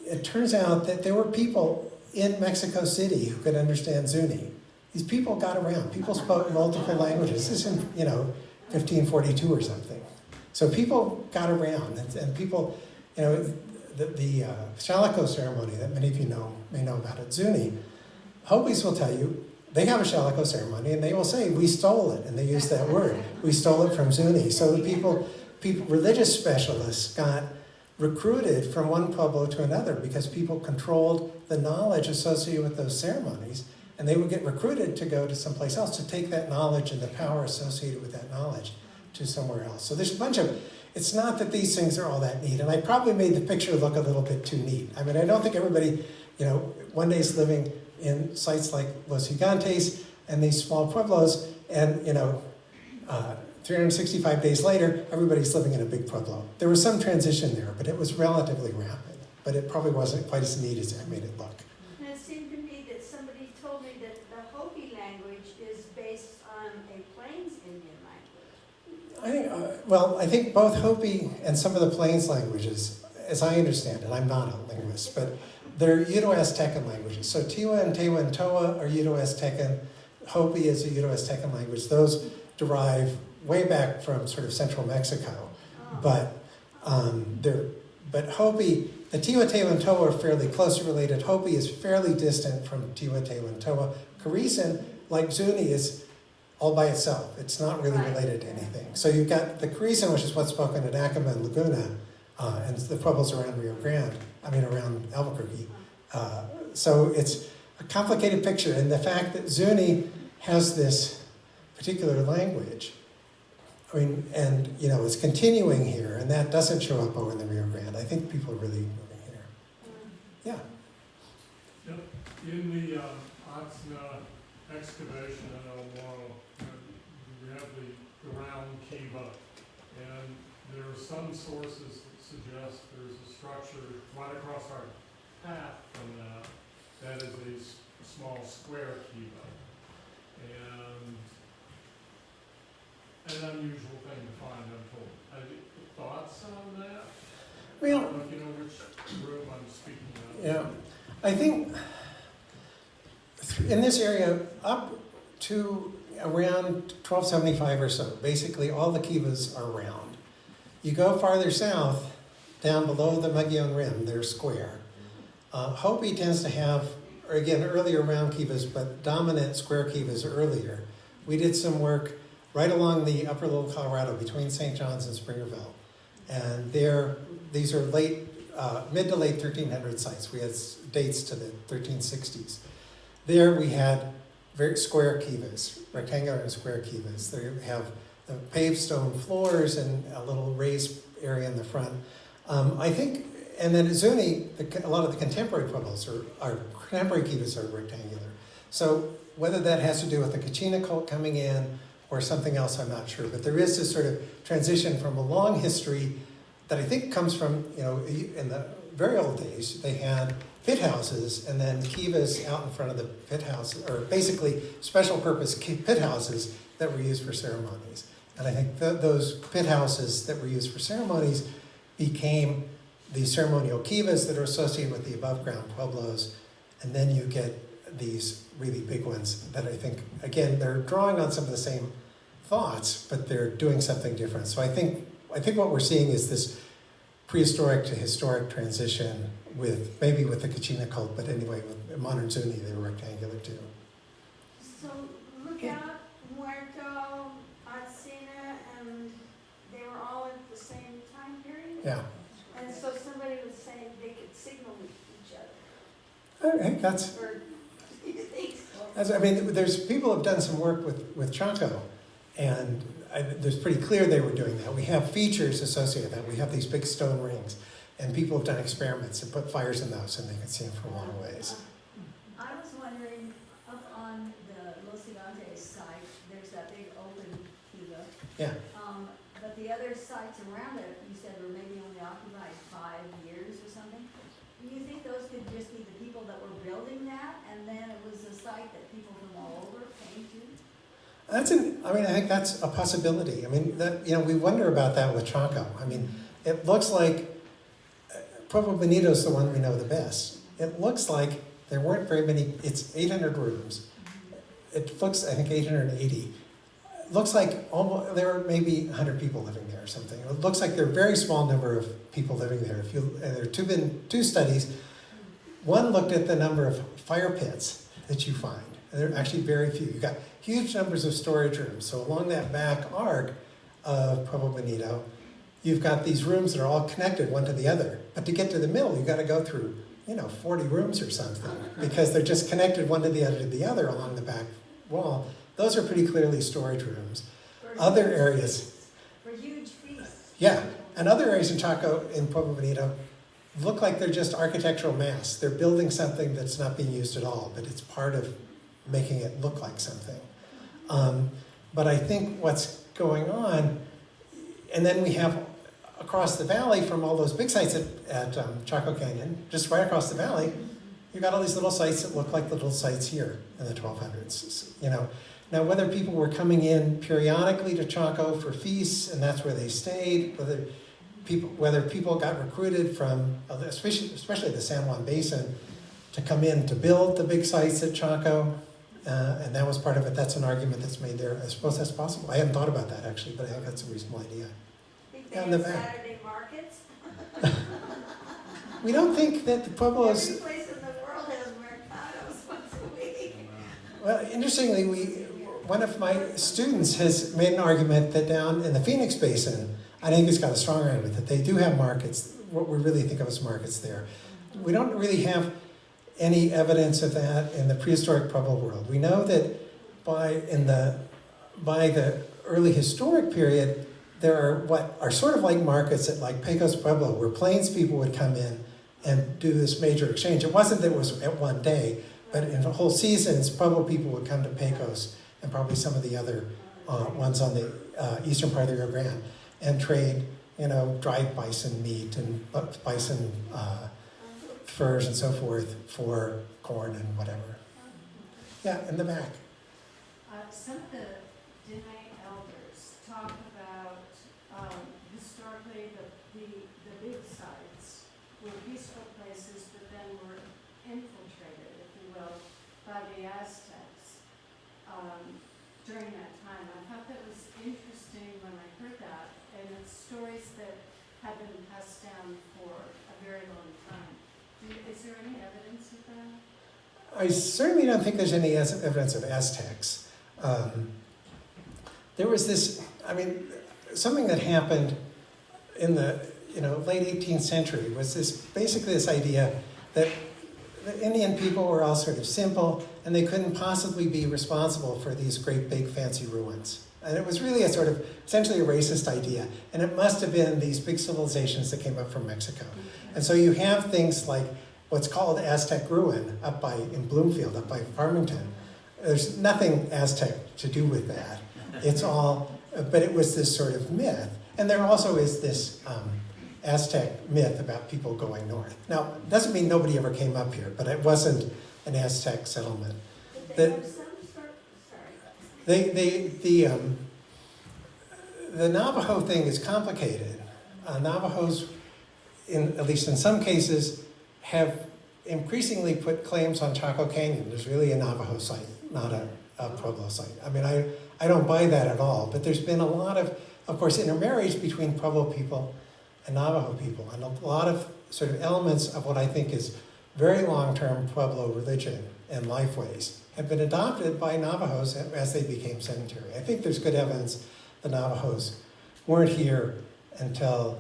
it turns out that there were people in Mexico City who could understand Zuni. These people got around. People spoke multiple languages. This is in, 1542 or something. So people got around, and people, the Shalako ceremony that many of you may know about at Zuni, Hopis will tell you, they have a Shalako ceremony, and they will say, we stole it, and they use that word. We stole it from Zuni. So the people, religious specialists got recruited from one pueblo to another because people controlled the knowledge associated with those ceremonies, and they would get recruited to go to someplace else to take that knowledge and the power associated with that knowledge to somewhere else. So there's a bunch of, it's not that these things are all that neat, and I probably made the picture look a little bit too neat. I don't think everybody, one day is living in sites like Los Gigantes and these small pueblos, and 365 days later, everybody's living in a big pueblo. There was some transition there, but it was relatively rapid. But it probably wasn't quite as neat as I made it look. And it seemed to me that somebody told me that the Hopi language is based on a Plains Indian language. I think both Hopi and some of the Plains languages, as I understand it, I'm not a linguist, but they're Uto-Aztecan languages. So Tiwa and Tewa and Toa are Uto-Aztecan. Hopi is a Uto-Aztecan language. Those derive way back from sort of central Mexico. But Hopi, the Tiwa, Tewa, and Toa are fairly closely related. Hopi is fairly distant from Tiwa, Tewa, and Toa. Karisan, like Zuni, is all by itself. It's not really related to anything. So you've got the Karisan, which is what's spoken in Acoma and Laguna, and the pueblos around around Albuquerque. So it's a complicated picture, and the fact that Zuni has this particular language, it's continuing here, and that doesn't show up over in the Rio Grande. I think people are really moving here. Yeah. Yep. In the Oxna excavation in El Morro, we have the round kiva, and there are some sources that suggest there's a structure right across our path from that is a small square kiva. And an unusual thing to find, I'm told. Have you thoughts on that? Well, I don't know if you know which room I'm speaking of. yeah. I think in this area, up to around 1275 or so, basically all the kivas are round. You go farther south, down below the Mogollon Rim, they're square. Hopi tends to have, or again, earlier round kivas, but dominant square kivas earlier. We did some work right along the upper Little Colorado between St. John's and Springerville. And these are mid to late 1300 sites. We had dates to the 1360s. There we had very square kivas, rectangular and square kivas. They have paved stone floors and a little raised area in the front. I think, and then at Zuni, a lot of the contemporary pueblos contemporary kivas are rectangular. So whether that has to do with the Kachina cult coming in or something else, I'm not sure. But there is this sort of transition from a long history that I think comes from, in the very old days, they had pit houses and then kivas out in front of the pit houses, or basically special purpose pit houses that were used for ceremonies. And I think those pit houses that were used for ceremonies became the ceremonial kivas that are associated with the above ground pueblos. And then you get these really big ones that I think, again, they're drawing on some of the same thoughts, but they're doing something different. So I think what we're seeing is this prehistoric to historic transition maybe with the Kachina cult, but anyway, with modern Zuni, they were rectangular too. So look out, Muerto, Atsina, and they were all at the same time period? Yeah. And so somebody was saying they could signal Hey, that's, Or do you think so? I mean, there's people have done some work with Chaco, and there's pretty clear they were doing that. We have features associated with that. We have these big stone rings, and people have done experiments and put fires in those, and they can see them from long ways. I was wondering, up on the Los Gigantes site, there's that big open kiva. Yeah. But the other sites around it, you said were maybe only occupied 5 years or something. Do you think those could just be the people that were building that, and then it was a site that people from all over came to? I think that's a possibility. I mean, we wonder about that with Chaco. I mean, it looks like, Pueblo Bonito's the one we know the best. It looks like there weren't very many, it's 800 rooms. It looks, I think, 880. It looks like almost, there were maybe 100 people living there or something. It looks like there are a very small number of people living there. There have been two studies. One looked at the number of fire pits that you find. And there are actually very few. You've got huge numbers of storage rooms. So along that back arc of Pueblo Bonito, you've got these rooms that are all connected one to the other. But to get to the middle, you've got to go through, 40 rooms or something, because they're just connected one to the other along the back wall. Those are pretty clearly storage rooms. Other areas, For huge feasts. yeah, and other areas in Chaco, in Pueblo Bonito, look like they're just architectural mass. They're building something that's not being used at all, but it's part of making it look like something. But I think what's going on, and then we have across the valley from all those big sites at Chaco Canyon, just right across the valley, you've got all these little sites that look like the little sites here in the 1200s. Now whether people were coming in periodically to Chaco for feasts and that's where they stayed, whether people got recruited from, especially the San Juan Basin, to come in to build the big sites at Chaco, and that was part of it. That's an argument that's made there. I suppose that's possible. I hadn't thought about that actually, but I think that's a reasonable idea. Think Yeah, they in the had back. Saturday markets? We don't think that the Pueblos. Every place in the world has mercados once a week. Well, interestingly, one of my students has made an argument that down in the Phoenix Basin, I think he's got a strong argument that they do have markets, what we really think of as markets there. We don't really have any evidence of that in the prehistoric Pueblo world. We know that by the early historic period, there are what are sort of like markets at like Pecos Pueblo, where Plains people would come in and do this major exchange. It wasn't that it was at one day, but in whole seasons, Pueblo people would come to Pecos and probably some of the other ones on the eastern part of the Rio Grande and trade, dried bison meat and bison furs and so forth for corn and whatever. Yeah, in the back. Some of the Dene elders talk about historically the big sites were peaceful places, but then were infiltrated, if you will, by the Aztecs during that time. I thought that was interesting when I heard that, and it's stories that have been passed down for a very long time. Is there any evidence of that? I certainly don't think there's any evidence of Aztecs. There was this, something that happened in the late 18th century was basically this idea that the Indian people were all sort of simple and they couldn't possibly be responsible for these great big fancy ruins. And it was really essentially a racist idea. And it must have been these big civilizations that came up from Mexico. And so you have things like what's called Aztec ruin in Bloomfield, up by Farmington. There's nothing Aztec to do with that. It's all, but it was this sort of myth. And there also is this Aztec myth about people going north. Now, it doesn't mean nobody ever came up here, but it wasn't an Aztec settlement. Did they have some sort, sorry. The Navajo thing is complicated. Navajos, at least in some cases, have increasingly put claims on Chaco Canyon. There's really a Navajo site, not a Pueblo site. I don't buy that at all, but there's been a lot of course, intermarriage between Pueblo people and Navajo people, and a lot of sort of elements of what I think is very long-term Pueblo religion and lifeways have been adopted by Navajos as they became sedentary. I think there's good evidence the Navajos weren't here until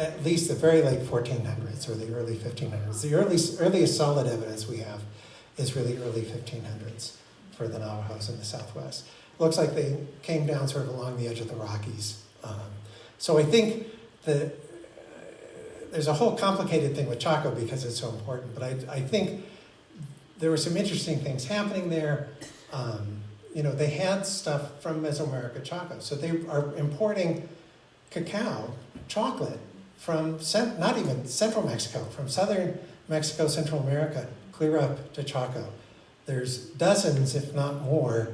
at least the very late 1400s or the early 1500s. The earliest solid evidence we have is really early 1500s for the Navajos in the Southwest. Looks like they came down sort of along the edge of the Rockies. So I think that there's a whole complicated thing with Chaco because it's so important, but I think there were some interesting things happening there. They had stuff from Mesoamerica Chaco. So they are importing cacao, chocolate, from not even central Mexico, from southern Mexico, Central America, clear up to Chaco. There's dozens, if not more,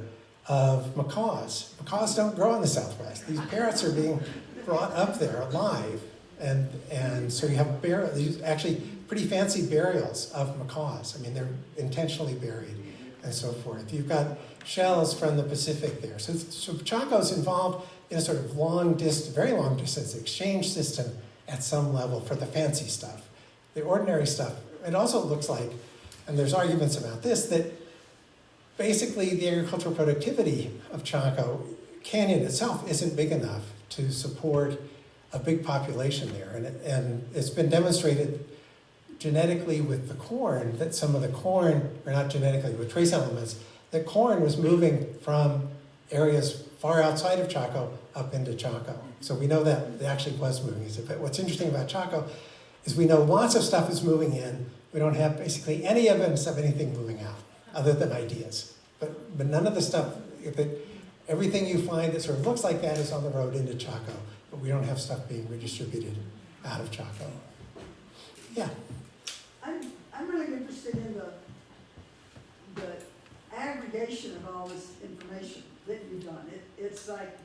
of macaws. Macaws don't grow in the Southwest. These parrots are being brought up there alive. And so you have these actually pretty fancy burials of macaws. I mean, they're intentionally buried and so forth. You've got shells from the Pacific there. So Chaco's involved in a sort of very long distance exchange system at some level for the fancy stuff. The ordinary stuff, it also looks like, and there's arguments about this, that basically the agricultural productivity of Chaco Canyon itself isn't big enough to support a big population there. And it's been demonstrated genetically with the corn, that some of the corn, or not genetically, with trace elements, that corn was moving from areas far outside of Chaco up into Chaco. So we know that it actually was moving. But what's interesting about Chaco is we know lots of stuff is moving in. We don't have basically any evidence of anything moving out, other than ideas. But none of the stuff, everything you find that sort of looks like that is on the road into Chaco, but we don't have stuff being redistributed out of Chaco. Yeah. I'm really interested in the aggregation of all this information that you've done. It's like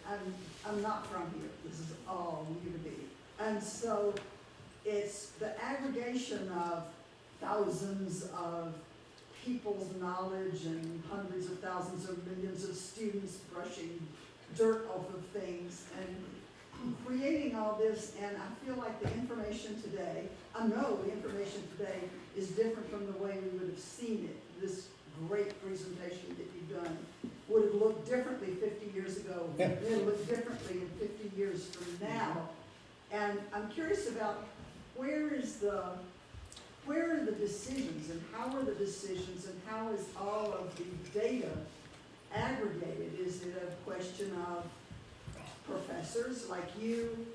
I'm not from here. This is all new to me. And so it's the aggregation of thousands of people's knowledge and hundreds of thousands or millions of students brushing dirt off of things and creating all this. And I feel like the information today, I know the information today is different from the way we would have seen it. This great presentation that you've done would have looked differently 50 years ago. Yeah. It would look differently in 50 years from now. And I'm curious about where are the decisions and how are the decisions and how is all of the data aggregated? Is it a question of professors like you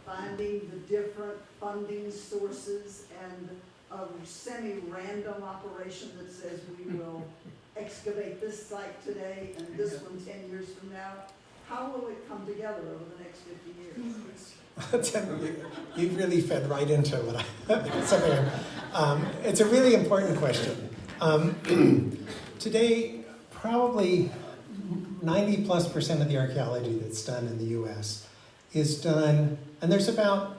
finding the different funding sources and a semi-random operation that says we will excavate this site today and this one 10 years from now? How will it come together over the next 50 years? You really fed right into what it's a really important question. Today, probably 90+% of the archaeology that's done in the U.S. is done, and there's about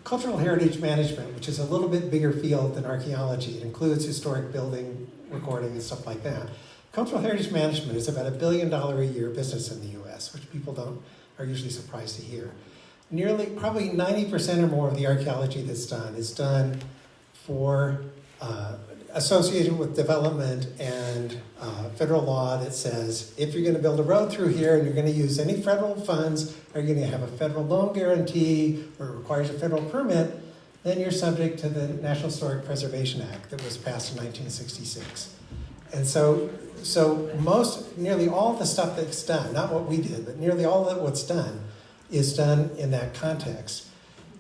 cultural heritage management, which is a little bit bigger field than archaeology. It includes historic building, recording, and stuff like that. Cultural heritage management is about $1 billion a year business in the U.S., which people are usually surprised to hear. Probably 90% or more of the archaeology that's done is done for associated with development and federal law that says if you're going to build a road through here and you're going to use any federal funds, or you're going to have a federal loan guarantee, or it requires a federal permit, then you're subject to the National Historic Preservation Act that was passed in 1966. And so nearly all the stuff that's done, not what we did, but nearly all of what's done is done in that context.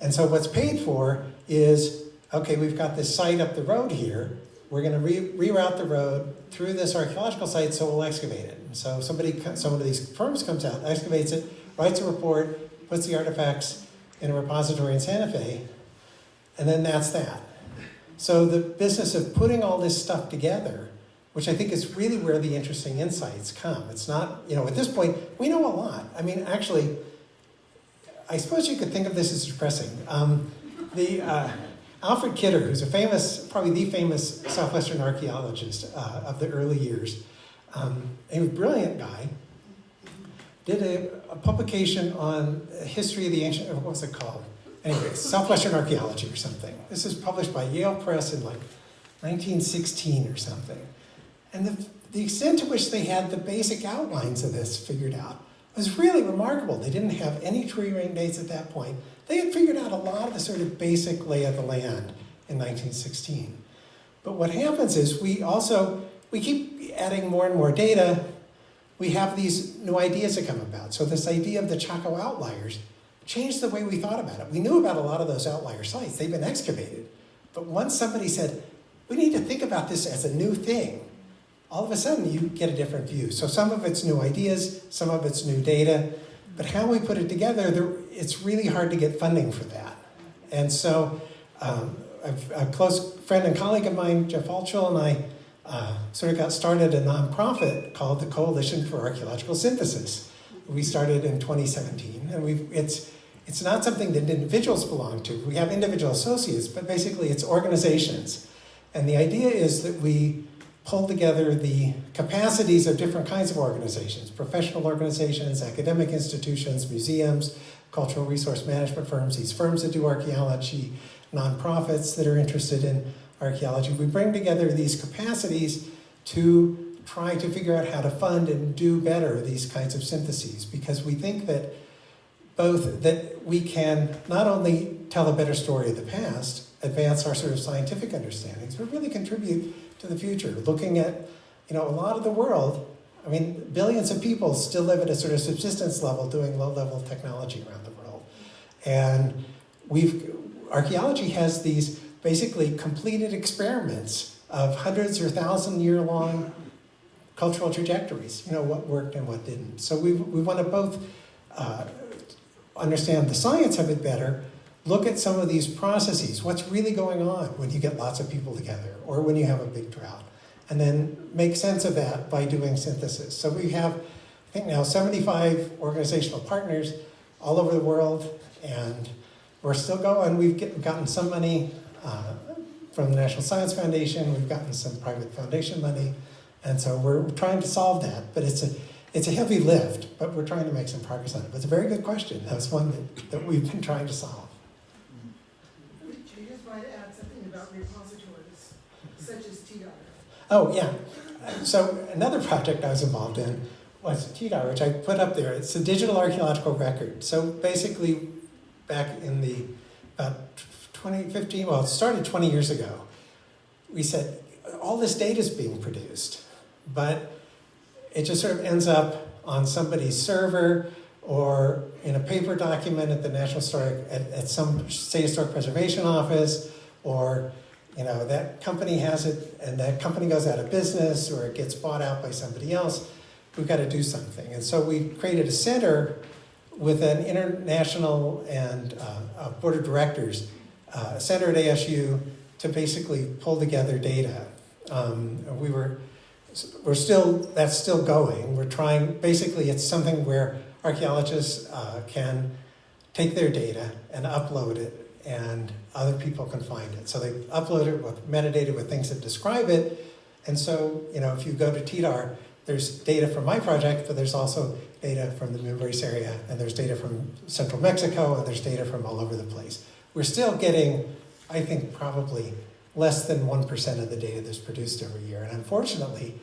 And so what's paid for is, okay, we've got this site up the road here. We're going to reroute the road through this archaeological site, so we'll excavate it. And so one of these firms comes out, excavates it, writes a report, puts the artifacts in a repository in Santa Fe, and then that's that. So the business of putting all this stuff together, which I think is really where the interesting insights come. It's not, at this point, we know a lot. I mean, actually, I suppose you could think of this as depressing. Alfred Kidder, who's probably the famous Southwestern archaeologist of the early years, a brilliant guy, did a publication on history of the ancient, what's it called? Anyway, Southwestern Archaeology or something. This is published by Yale Press in 1916 or something. And the extent to which they had the basic outlines of this figured out was really remarkable. They didn't have any tree ring dates at that point. They had figured out a lot of the sort of basic lay of the land in 1916. But what happens is we keep adding more and more data. We have these new ideas that come about. So this idea of the Chaco outliers changed the way we thought about it. We knew about a lot of those outlier sites. They've been excavated. But once somebody said, we need to think about this as a new thing, all of a sudden you get a different view. So some of it's new ideas, some of it's new data, but how we put it together, it's really hard to get funding for that. And so a close friend and colleague of mine, Jeff Altschul, and I sort of got started a nonprofit called the Coalition for Archaeological Synthesis. We started in 2017, and it's not something that individuals belong to. We have individual associates, but basically it's organizations. And the idea is that we pull together the capacities of different kinds of organizations, professional organizations, academic institutions, museums, cultural resource management firms, these firms that do archaeology, nonprofits that are interested in archaeology. We bring together these capacities to try to figure out how to fund and do better these kinds of syntheses, because we think that that we can not only tell a better story of the past, advance our sort of scientific understandings, but really contribute to the future. Looking at, a lot of the world, billions of people still live at a sort of subsistence level doing low-level technology around the world. And archaeology has these basically completed experiments of hundreds or 1,000-year-long cultural trajectories, what worked and what didn't. So we want to both understand the science of it better, look at some of these processes, what's really going on when you get lots of people together or when you have a big drought, and then make sense of that by doing synthesis. So we have, I think now, 75 organizational partners all over the world, and we're still going. We've gotten some money from the National Science Foundation, we've gotten some private foundation money, and so we're trying to solve that, but it's a heavy lift, but we're trying to make some progress on it. But it's a very good question. That's one that we've been trying to solve. I just wanted to add something about repositories, such as TDAR. Oh, yeah. So another project I was involved in was TDAR, which I put up there. It's a digital archaeological record. So basically, back in about 2015, well, it started 20 years ago, we said, all this data is being produced, but it just sort of ends up on somebody's server or in a paper document at the National Historic, at some State Historic Preservation Office, or that company has it and that company goes out of business or it gets bought out by somebody else. We've got to do something. And so we created a center with an international and a board of directors, a center at ASU to basically pull together data. That's still going. We're trying, basically it's something where archaeologists can take their data and upload it, and other people can find it. So they upload it with metadata with things that describe it. And so, if you go to TDAR, there's data from my project, but there's also data from the Mimbres area, and there's data from central Mexico, and there's data from all over the place. We're still getting, I think, probably less than 1% of the data that's produced every year. And unfortunately,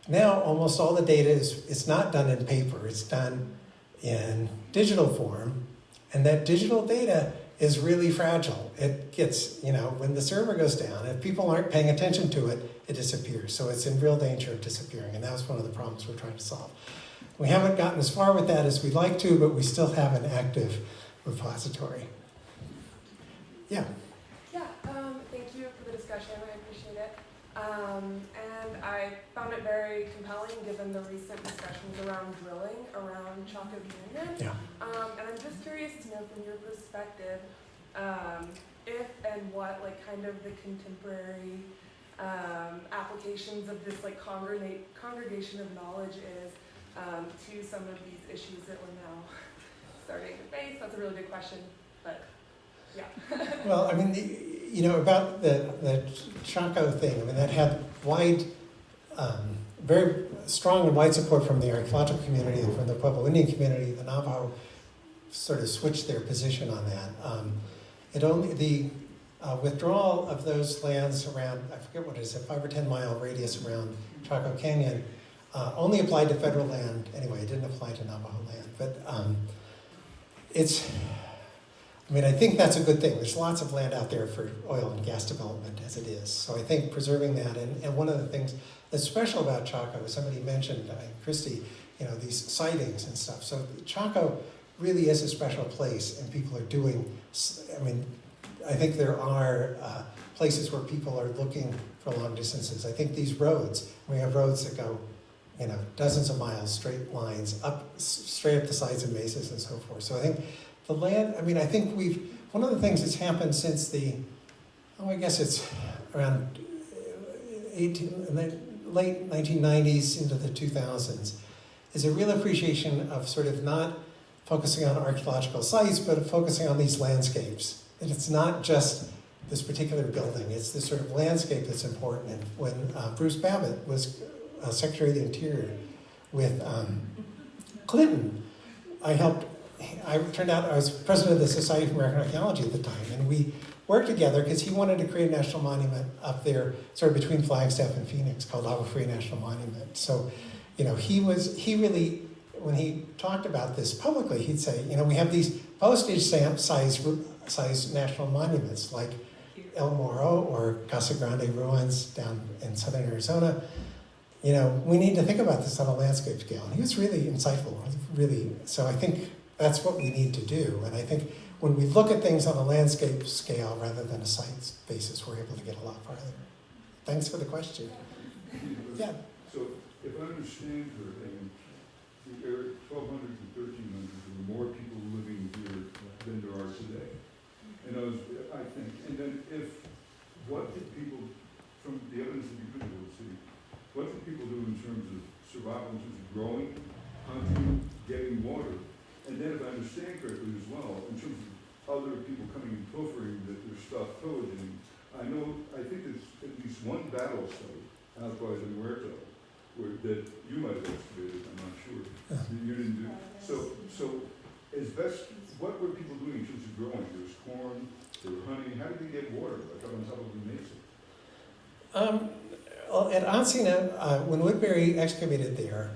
now almost all the data it's not done in paper, it's done in digital form, and that digital data is really fragile. It gets, when the server goes down, if people aren't paying attention to it, it disappears. So it's in real danger of disappearing, and that was one of the problems we're trying to solve. We haven't gotten as far with that as we'd like to, but we still have an active repository. Yeah. Yeah, thank you for the discussion, I appreciate it. And I found it very compelling given the recent discussions around drilling around Chaco Canyon. Yeah. And I'm just curious to know from your perspective, if and what kind of the contemporary applications of this congregation of knowledge is to some of these issues that we're now starting to face. That's a really good question, but yeah. Well, about the Chaco thing, that had wide, very strong and wide support from the archaeological community and from the Pueblo Indian community. The Navajo sort of switched their position on that. The withdrawal of those lands around, I forget what it is, a 5 or 10 mile radius around Chaco Canyon, only applied to federal land. Anyway, it didn't apply to Navajo land. But I mean, I think that's a good thing. There's lots of land out there for oil and gas development as it is. So I think preserving that, and one of the things that's special about Chaco, as somebody mentioned, Christy, you know, these sightings and stuff. So Chaco really is a special place, and people are doing, I mean, I think there are places where people are looking for long distances. I think these roads, we have roads that go, you know, dozens of miles, straight lines, straight up the sides of mesas and so forth. So I think the land, I mean, I think one of the things that's happened since I guess it's around late 1990s into the 2000s, is a real appreciation of sort of not focusing on archaeological sites, but focusing on these landscapes. And it's not just this particular building, it's this sort of landscape that's important. And when Bruce Babbitt was Secretary of the Interior with Clinton, I turned out I was president of the Society for American Archaeology at the time, and we worked together because he wanted to create a national monument up there, sort of between Flagstaff and Phoenix, called Agua Fria National Monument. So, you know, he really, when he talked about this publicly, he'd say, you know, we have these postage stamp size national monuments like El Morro or Casa Grande ruins down in southern Arizona. You know, we need to think about this on a landscape scale. And he was really insightful, really. So I think that's what we need to do. And I think when we look at things on a landscape scale rather than a site basis, we're able to get a lot farther. Thanks for the question. Yeah. So if I understand correctly, the area 1200 to 1300, there were more people living here than there are today. And I think, and then what did people, from the evidence that you put into the city, what did people do in terms of survival, in terms of growing, hunting, getting water? And then if I understand correctly as well, in terms of other people coming and pilfering their stuff pillaging, I think there's at least one battle site out by the Muerto that you might have excavated, I'm not sure. You didn't do. So as best, what were people doing in terms of growing? There was corn, there were honey. How did they get water? Like up on top of the mesa? Well, at Ancina, when Woodbury excavated there,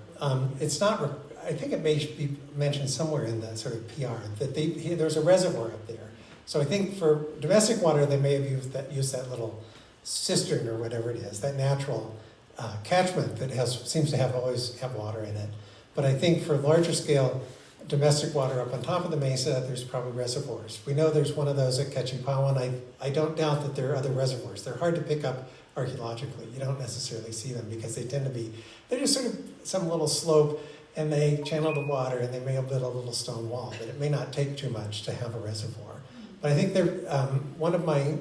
it's not, I think it may be mentioned somewhere in the sort of PR, that there's a reservoir up there. So I think for domestic water, they may have used that little cistern or whatever it is, that natural catchment that seems to always have water in it. But I think for larger scale domestic water up on top of the mesa, there's probably reservoirs. We know there's one of those at Quechipawan. I don't doubt that there are other reservoirs. They're hard to pick up archaeologically. You don't necessarily see them because they tend to be, they're just sort of some little slope, and they channel the water and they may have built a little stone wall, but it may not take too much to have a reservoir. But I think one of my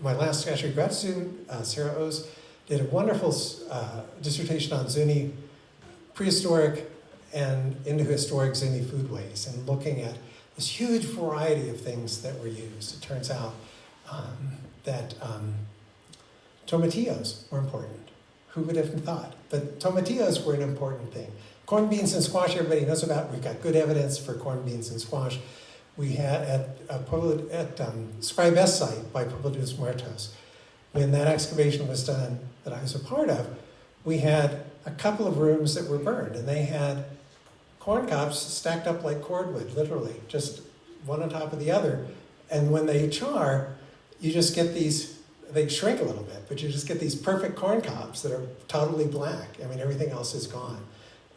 last grad student, Sarah O's, did a wonderful dissertation on Zuni prehistoric and into historic Zuni foodways, and looking at this huge variety of things that were used. It turns out that tomatillos were important. Who would have thought? But tomatillos were an important thing. Corn, beans, and squash, everybody knows about. We've got good evidence for corn, beans, and squash. We had at Scribe S site by Pueblo de los Muertos, when that excavation was done that I was a part of, we had a couple of rooms that were burned, and they had corn cobs stacked up like cordwood, literally, just one on top of the other. And when they char, you just get these, they shrink a little bit, but you just get these perfect corn cobs that are totally black. I mean, everything else is gone.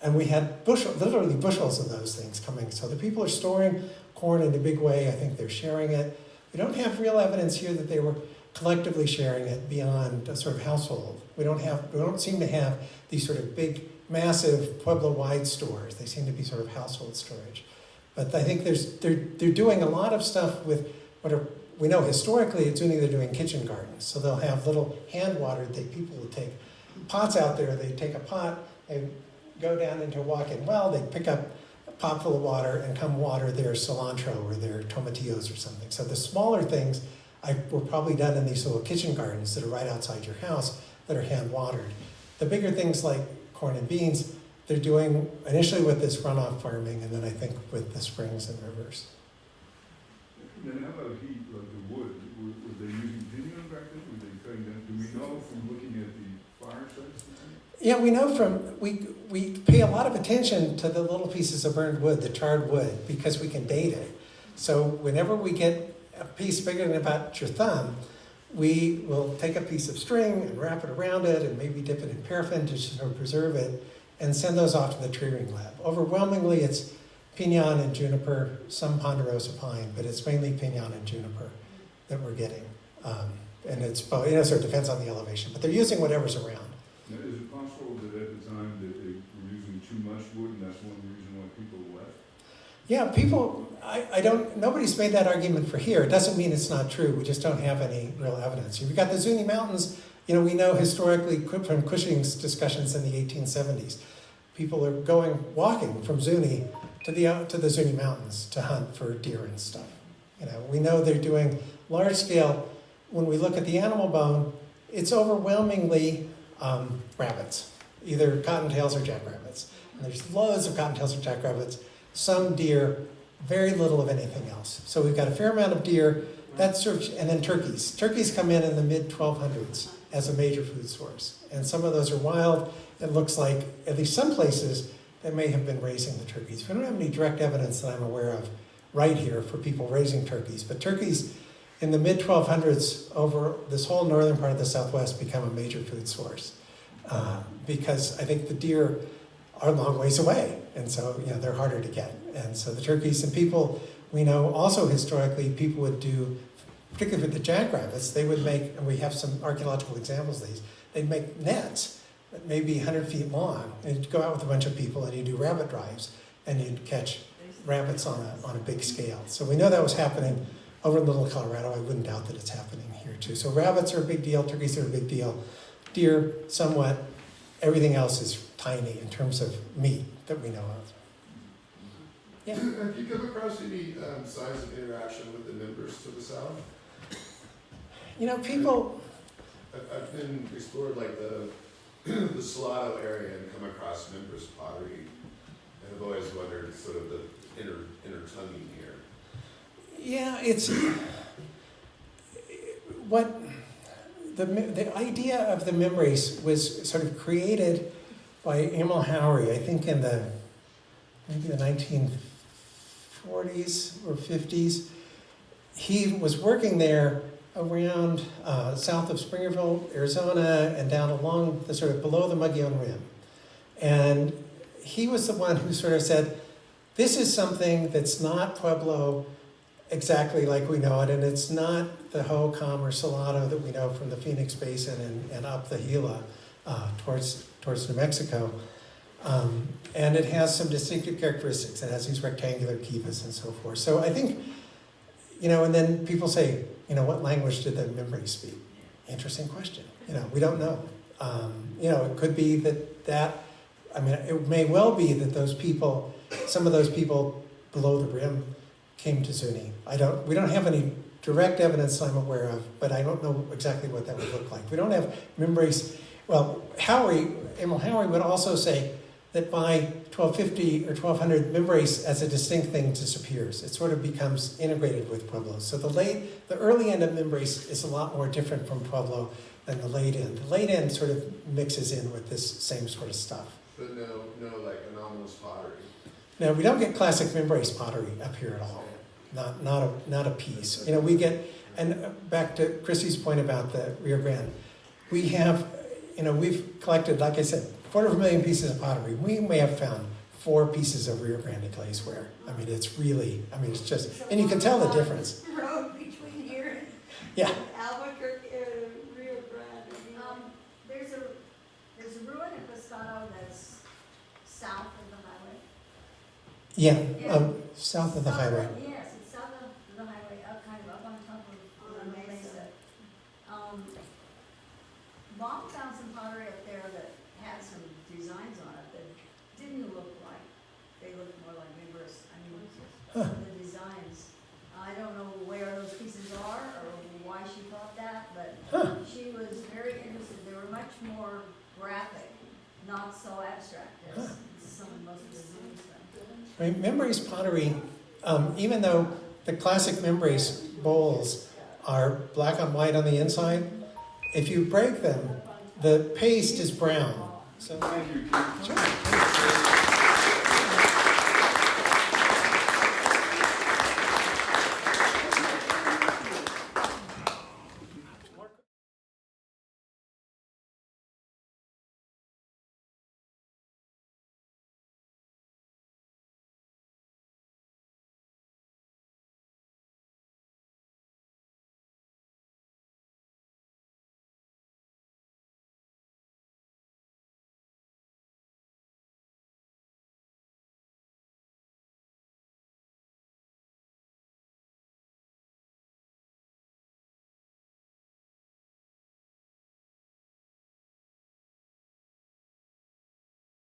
And we had literally bushels of those things coming. So the people are storing corn in a big way. I think they're sharing it. We don't have real evidence here that they were collectively sharing it beyond a sort of household. We don't seem to have these sort of big, massive Pueblo-wide stores. They seem to be sort of household storage. But I think they're doing a lot of stuff with we know historically at Zuni they're doing kitchen gardens. So they'll have little hand-watered people will take pots out there. They take a pot and go down into a walk-in well. They pick up a pot full of water and come water their cilantro or their tomatillos or something. So the smaller things were probably done in these little kitchen gardens that are right outside your house that are hand-watered. The bigger things like corn and beans, they're doing initially with this runoff farming, and then I think with the springs and rivers. And then how about heat, like the wood? Were they using pinon back then? Were they cutting down? Do we know from looking at the fire sites? Yeah, we know we pay a lot of attention to the little pieces of burned wood, the charred wood, because we can date it. So whenever we get a piece bigger than about your thumb, we will take a piece of string and wrap it around it and maybe dip it in paraffin to sort of preserve it and send those off to the tree ring lab. Overwhelmingly, it's pinon and juniper, some ponderosa pine, but it's mainly pinon and juniper that we're getting. And it's, sort of depends on the elevation, but they're using whatever's around. Now, is it possible that at the time that they were using too much wood and that's one reason why people left? Yeah, people, nobody's made that argument for here. It doesn't mean it's not true. We just don't have any real evidence. You've got the Zuni Mountains, we know historically from Cushing's discussions in the 1870s. People are walking from Zuni to the Zuni Mountains to hunt for deer and stuff. We know they're doing large scale. When we look at the animal bone, it's overwhelmingly rabbits, either cottontails or jackrabbits. And there's loads of cottontails or jackrabbits, some deer, very little of anything else. So we've got a fair amount of deer, and then turkeys. Turkeys come in the mid-1200s as a major food source. And some of those are wild. It looks like, at least some places, they may have been raising the turkeys. We don't have any direct evidence that I'm aware of right here for people raising turkeys. But turkeys in the mid-1200s over this whole northern part of the Southwest become a major food source. Because I think the deer are a long ways away. And so, they're harder to get. And so the turkeys and people, we know also historically, people would do, particularly with the jackrabbits, they would make, and we have some archaeological examples of these, they'd make nets that may be 100 feet long. And you'd go out with a bunch of people and you'd do rabbit drives and you'd catch rabbits on a big scale. So we know that was happening over in Little Colorado. I wouldn't doubt that it's happening here too. So rabbits are a big deal, turkeys are a big deal, deer somewhat, everything else is tiny in terms of meat that we know of. Yeah. Have you come across any signs of interaction with the members to the south? People... I've been explored like the Salado area and come across members pottery, and I've always wondered sort of the inner tonguing here. Yeah, it's what the idea of the memories was sort of created by Emil Haury, I think in maybe the 1940s or 50s. He was working there around south of Springerville, Arizona, and down along the sort of below the Mogollon Rim. And he was the one who sort of said, this is something that's not Pueblo exactly like we know it, and it's not the Hohokam or Salado that we know from the Phoenix Basin and up the Gila towards New Mexico. And it has some distinctive characteristics. It has these rectangular kivas and so forth. So I think, and then people say, what language did the memory speak? Interesting question. We don't know. It could be it may well be that some of those people below the rim came to Zuni. We don't have any direct evidence I'm aware of, but I don't know exactly what that would look like. We don't have memories. Well, Emil Haury would also say that by 1250 or 1200, memories as a distinct thing disappears. It sort of becomes integrated with Pueblo. So the early end of memories is a lot more different from Pueblo than the late end. The late end sort of mixes in with this same sort of stuff. But no like anomalous pottery. No, we don't get classic memories pottery up here at all. Not a piece. We get, and back to Chrissy's point about the Rio Grande, we have, we've collected, like I said, 250,000 pieces of pottery. We may have found 4 pieces of Rio Grande glazeware. It's just, and you can tell the difference. Road between here Yeah. and Albuquerque, Rio Grande. There's a ruin in Pescado that's south of the highway. Yeah, south of the highway. Yes, it's south of the highway, kind of up on top of the mesa. Mom found some pottery up there that had some designs on it that didn't look like, they looked more like members. Some of the designs. I don't know where those pieces are or why she thought that, but she was very interested. They were much more graphic, not so abstract as some of most of the Zuni stuff. Memories pottery, even though the classic memories bowls are black on white on the inside, if you break them, the paste is brown. So Thank you, Keith. Sure.